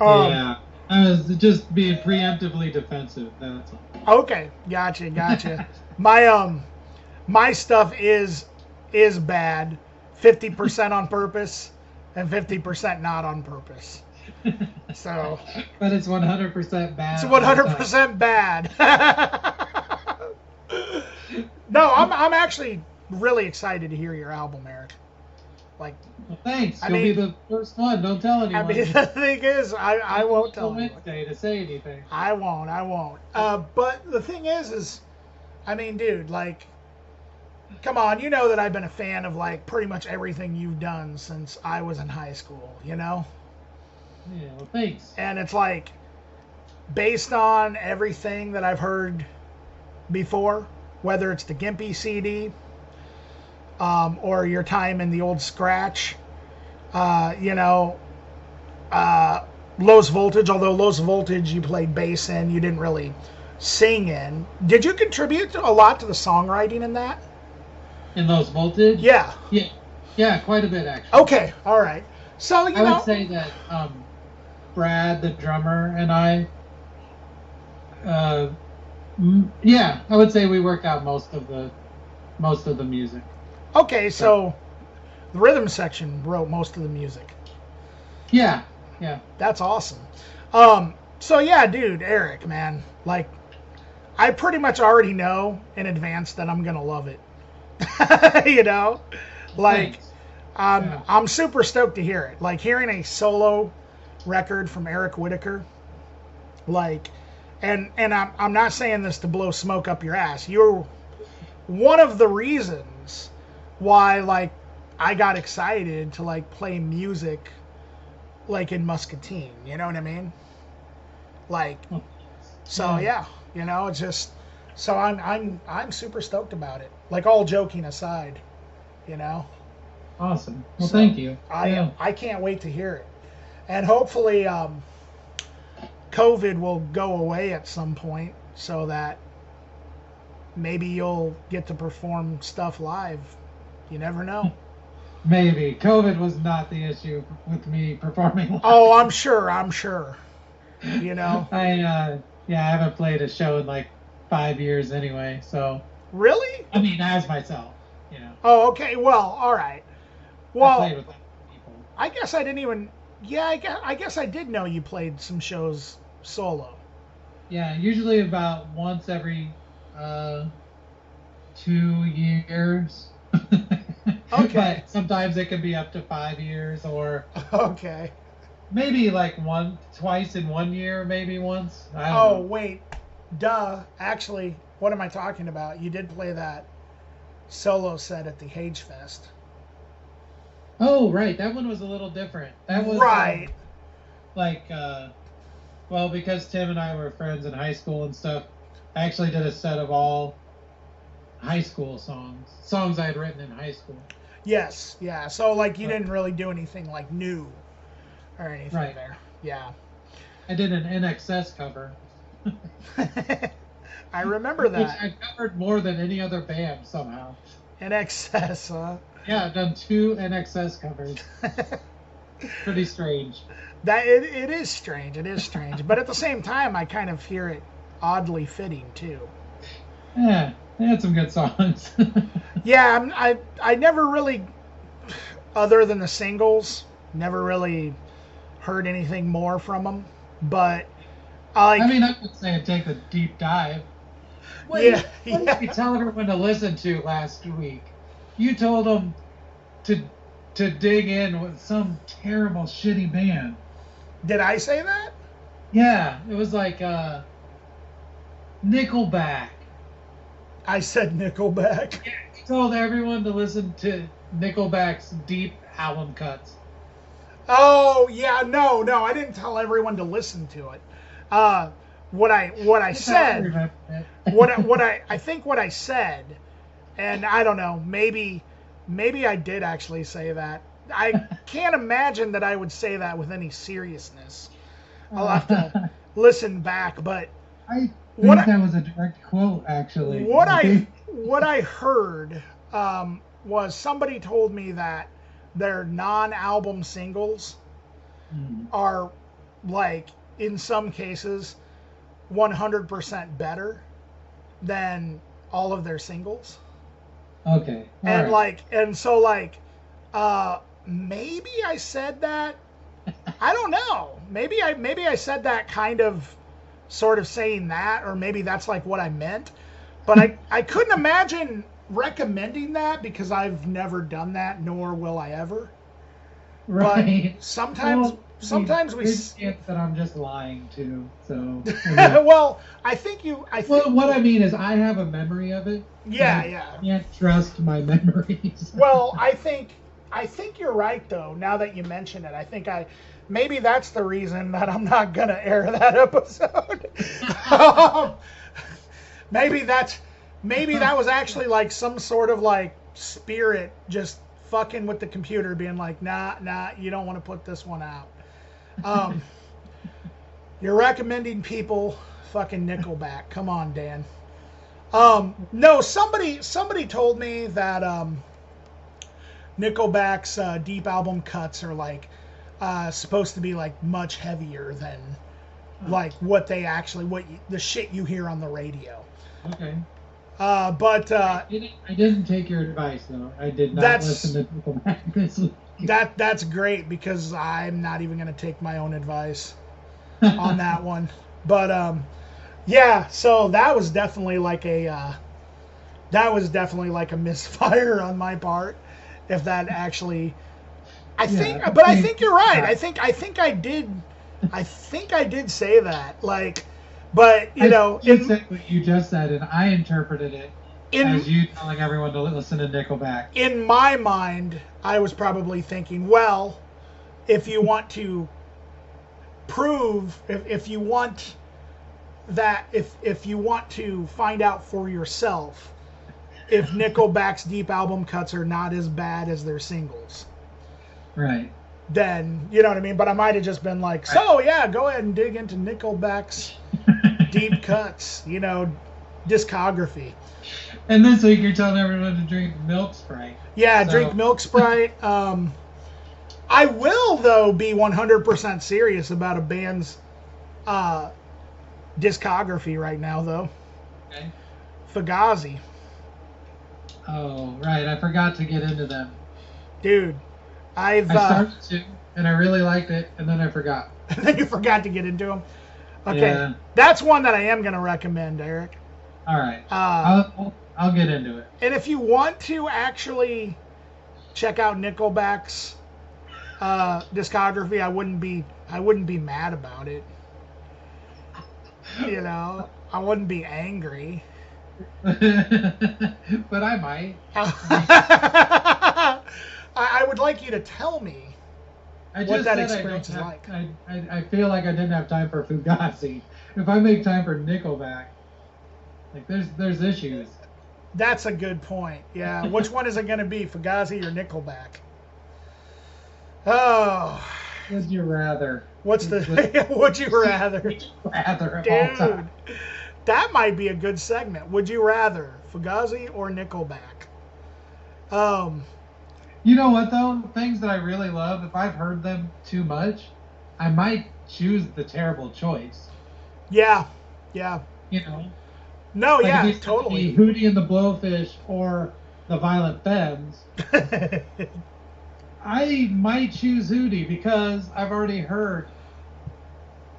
Yeah. I was just being preemptively defensive. That's all. Okay, gotcha. My stuff is bad, 50% on purpose and 50% not on purpose. So, but it's 100% bad. It's 100% bad. No, I'm actually really excited to hear your album, Eric. Like, Well, thanks. I You'll be mean, the first one. Don't tell I anyone. mean, the thing is, I won't tell anyone. Wednesday to say anything. I won't. I won't. But the thing is, I mean, dude, like, come on, you know that I've been a fan of like pretty much everything you've done since I was in high school, you know? Yeah, well, thanks. And it's like, based on everything that I've heard before, whether it's the Gimpy CD or your time in the old Scratch, you know, Lowest Voltage, although Lowest Voltage you played bass in, you didn't really sing in. Did you contribute a lot to the songwriting in that? In Lowest Voltage? Yeah. Yeah, quite a bit actually. Okay, all right. So, I would say that Brad, the drummer, and I, yeah, I would say we work out most of the music. Okay, so the rhythm section wrote most of the music. Yeah. That's awesome. So yeah, dude, Eric, man, like, I pretty much already know in advance that I'm gonna love it. You know, like, I'm super stoked to hear it. Like, hearing a solo record from Eric Whitaker, like, and I'm not saying this to blow smoke up your ass. You're one of the reasons why, like, I got excited to like play music like in Muscatine, you know what I mean? Like, so yeah, you know, it's just, so I'm super stoked about it. Like, all joking aside, you know. Awesome. Well, So thank you. I can't wait to hear it, and hopefully COVID will go away at some point so that maybe you'll get to perform stuff live. You never know. Maybe. COVID was not the issue with me performing live. Oh, I'm sure. You know. I haven't played a show in like 5 years anyway, so. Really? I mean, as myself, you know. Oh, okay. Well, all right. Well, I played with other people. I guess I didn't even. Yeah, I guess I did know you played some shows solo. Yeah, usually about once every 2 years. Okay. But sometimes it can be up to 5 years, or Okay. maybe like twice in 1 year, maybe once. I don't know. Wait. Duh. Actually, what am I talking about? You did play that solo set at the Hage Fest. Oh, right. That one was a little different. That was right. Well, because Tim and I were friends in high school and stuff, I actually did a set of all high school songs I had written in high school. Yes, yeah. So, like, you didn't really do anything, like, new or anything there. Yeah. I did an NXS cover. I remember that. Which I covered more than any other band somehow. NXS, huh? Yeah, I've done 2 NXS covers. Pretty strange. It is strange. It is strange. But at the same time, I kind of hear it oddly fitting, too. Yeah, they had some good songs. Yeah, I never really, other than the singles, never really heard anything more from them. But I could say take a deep dive. What did you tell everyone to listen to last week? You told them to dig in with some terrible, shitty band. Did I say that? Yeah, it was like Nickelback. I said Nickelback. Yeah, you told everyone to listen to Nickelback's deep album cuts. Oh yeah, no, I didn't tell everyone to listen to it. What I said, I think what I said, and I don't know, maybe I did actually say that. I can't imagine that I would say that with any seriousness. I'll have to listen back, but I think that was a direct quote, actually. What I heard was somebody told me that their non-album singles are, like, in some cases 100% better than all of their singles. Okay. And maybe I said that. I don't know. Maybe I said that kind of sort of saying that, or maybe that's like what I meant. But I couldn't imagine recommending that because I've never done that, nor will I ever. Right. But sometimes we. There's a chance that I'm just lying too. So. Well, I think. Well, what I mean is, I have a memory of it. Yeah, I yeah. Can't trust my memories. Well, I think you're right though. Now that you mention it, maybe that's the reason that I'm not gonna air that episode. Maybe that was actually like some sort of like spirit just fucking with the computer, being like, nah, you don't want to put this one out. You're recommending people fucking Nickelback. Come on, Dan. No, somebody told me that Nickelback's deep album cuts are like supposed to be like much heavier than like the shit you hear on the radio. Okay. But I didn't take your advice though. I did not listen to Nickelback this week. That's great because I'm not even gonna take my own advice on that one. But yeah, so that was definitely like a misfire on my part. If that actually, I think you're right. I think I did say that. Like, but you know, you said what you just said, and I interpreted it as you telling everyone to listen to Nickelback. In my mind, I was probably thinking, well, if you want to prove, if you want to find out for yourself if Nickelback's deep album cuts are not as bad as their singles, right? Then you know what I mean. But I might have just been like, so yeah, go ahead and dig into Nickelback's deep cuts, you know, discography. And this week you're telling everyone to drink milk Sprite. Yeah, drink milk Sprite. I will though be 100% serious about a band's discography right now though. Okay. Fugazi. Oh, right. I forgot to get into them. Dude, I started to, and I really liked it, and then I forgot. And then you forgot to get into them? Okay. Yeah. That's one that I am going to recommend, Eric. All right. I'll get into it. And if you want to actually check out Nickelback's discography, I wouldn't be mad about it. You know, I wouldn't be angry. But I might. I would like you to tell me what that experience is like. I feel like I didn't have time for Fugazi. If I make time for Nickelback, like there's issues. That's a good point. Yeah. Which one is it going to be, Fugazi or Nickelback? Oh. Would you rather? Would you rather? Would you rather of Dude, all time? That might be a good segment. Would you rather, Fugazi or Nickelback? You know what though? Things that I really love, if I've heard them too much, I might choose the terrible choice. Yeah. Yeah. You know? No, like yeah, if totally. Hootie and the Blowfish or the Violent Femmes. I might choose Hootie because I've already heard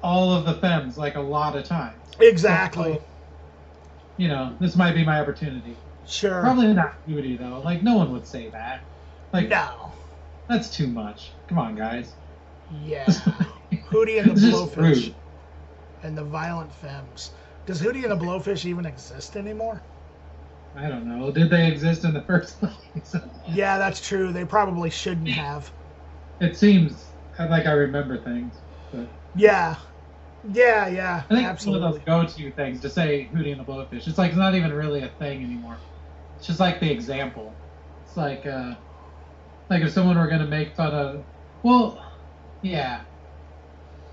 all of the Femmes like a lot of times. Exactly. So, you know, this might be my opportunity. Sure. Probably not Hootie though. Like no one would say that. Like no. That's too much. Come on, guys. Yeah. Hootie and the Blowfish rude. And the Violent Femmes. Does Hootie and the Blowfish even exist anymore? I don't know. Did they exist in the first place? Yeah, that's true. They probably shouldn't have. It seems like I remember things. But yeah. Yeah, I think absolutely. It's one of those go-to things to say Hootie and the Blowfish. It's like it's not even really a thing anymore. It's just like the example. It's like if someone were going to make fun of... Well, yeah.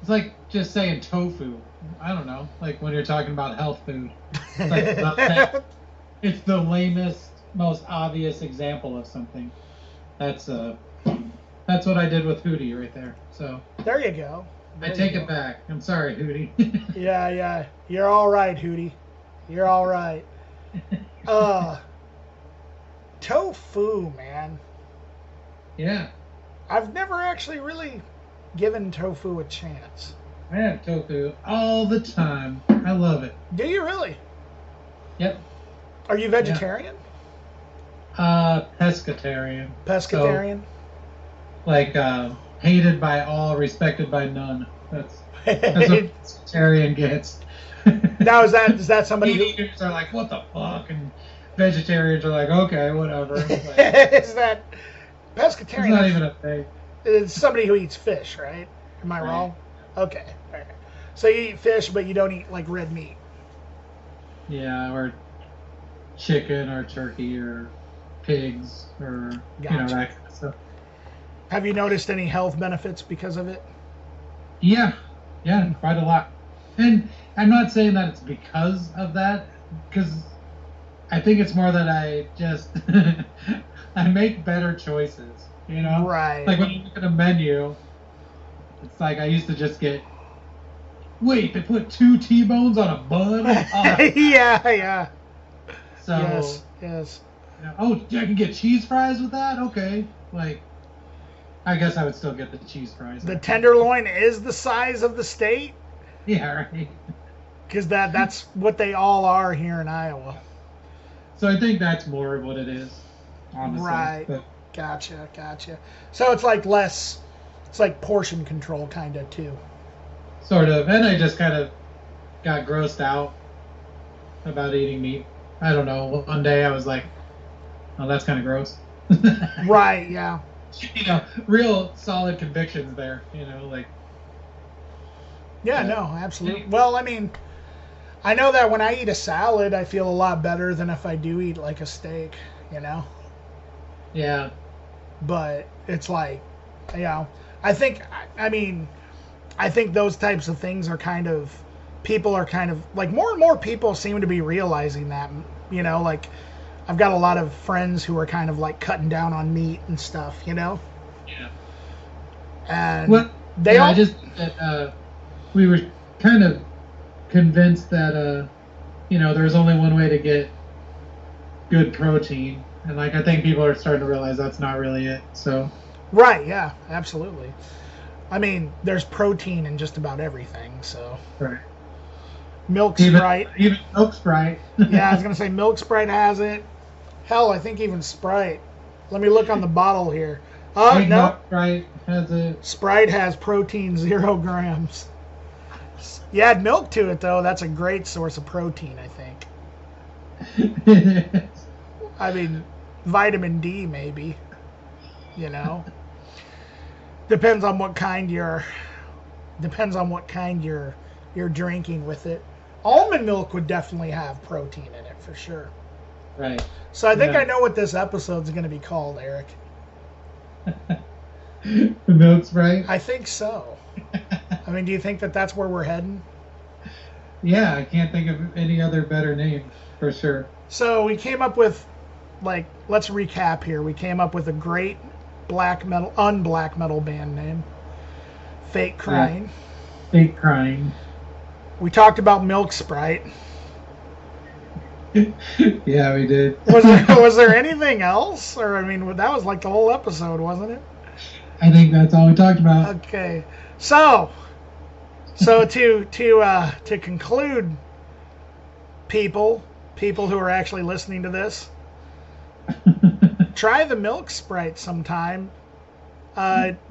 It's like just saying tofu. I don't know. Like when you're talking about health food. It's like it's the lamest, most obvious example of something. That's what I did with Hootie right there. So there you go. I take it back. I'm sorry, Hootie. Yeah. You're all right, Hootie. You're all right. Tofu, man. Yeah. I've never actually really given tofu a chance. I have tofu all the time. I love it. Do you really? Yep. Are you vegetarian? Pescatarian. Pescatarian. So, like hated by all, respected by none. That's what pescatarian gets. Now is that somebody who eaters are like, what the fuck, and vegetarians are like, okay, whatever. Like, is that pescatarian? It's not even a thing. It's somebody who eats fish, right? Am I wrong? Okay. All right. So you eat fish, but you don't eat like red meat. Yeah, or chicken or turkey or pigs or that kind of stuff. Have you noticed any health benefits because of it? Yeah, quite a lot. And I'm not saying that it's because of that, because I think it's more that I just I make better choices, Right. Like when you look at a menu, it's like I used to just get, wait, they put 2 T-bones on a bun? Oh. Yeah. So, yes. Oh, I can get cheese fries with that? Okay. Like, I guess I would still get the cheese fries. The tenderloin is the size of the state? Yeah, right. Because that's what they all are here in Iowa. So I think that's more of what it is, honestly. Right. But, Gotcha. So it's like portion control kind of too. Sort of. And I just kind of got grossed out about eating meat. I don't know. One day I was like, oh, that's kind of gross. Right, yeah. Real solid convictions there, like. Yeah, no, absolutely. Well, I mean, I know that when I eat a salad, I feel a lot better than if I do eat like a steak, Yeah. But it's like, I think those types of things are people are kind of, like more and more people seem to be realizing that, like I've got a lot of friends who are kind of like cutting down on meat and stuff, Yeah. And we were kind of convinced that, there's only one way to get good protein. And, I think people are starting to realize that's not really it, so. Right, yeah, absolutely. I mean, there's protein in just about everything, so. Right. Milk Sprite. Even Milk Sprite. Yeah, I was going to say Milk Sprite has it. Hell, I think even Sprite. Let me look on the bottle here. Oh, no. Milk Sprite has it. Sprite has protein 0 grams. You add milk to it, though. That's a great source of protein, I think. I mean, vitamin D, maybe. Depends on what kind you're drinking with it. Almond milk would definitely have protein in it, for sure. Right. So I think I know what this episode's going to be called, Eric. The Milk Sprite? I think so. I mean, do you think that that's where we're heading? Yeah, I can't think of any other better name, for sure. So we came up with, let's recap here. We came up with a great unblack metal band name. Fake Crying. Yeah. Fake Crying. We talked about Milk Sprite. Yeah, we did. Was there anything else? Or, I mean, that was like the whole episode, wasn't it? I think that's all we talked about. Okay. So to conclude, people who are actually listening to this, try the Milk Sprite sometime.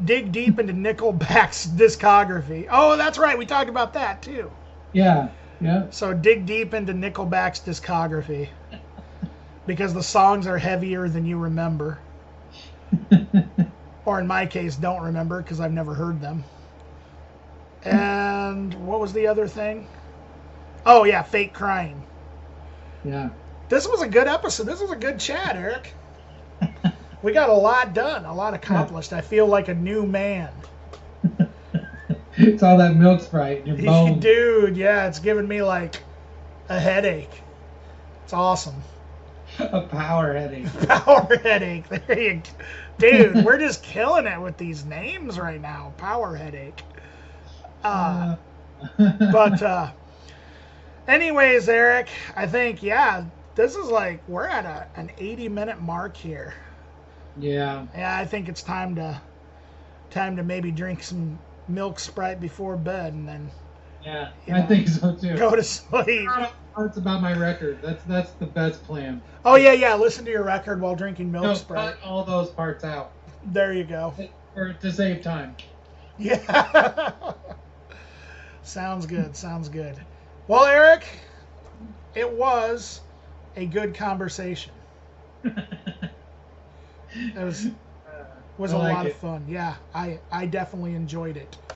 Dig deep into Nickelback's discography. Oh, that's right. We talked about that too. Yeah. So dig deep into Nickelback's discography because the songs are heavier than you remember. Or in my case, don't remember because I've never heard them. And what was the other thing? Oh, yeah, Fake Crying. Yeah. This was a good episode. This was a good chat, Eric. We got a lot done, a lot accomplished. I feel like a new man. It's all that Milk Sprite in your bones. Dude, yeah, it's giving me like a headache. It's awesome. A power headache. Power headache. There you go. Dude, we're just killing it with these names right now. Power headache. But anyways, Eric, I think, this is we're at an 80-minute mark here. Yeah. Yeah, I think it's time to maybe drink some Milk Sprite before bed and then I think so too. Go to sleep. parts about my record. That's the best plan. Oh yeah. Listen to your record while drinking milk No, Sprite. cut all those parts out, There you go. or to save time. Yeah. Sounds good. Sounds good. Well, Eric, it was a good conversation. It was I a like lot of it. fun. Yeah, I definitely enjoyed it.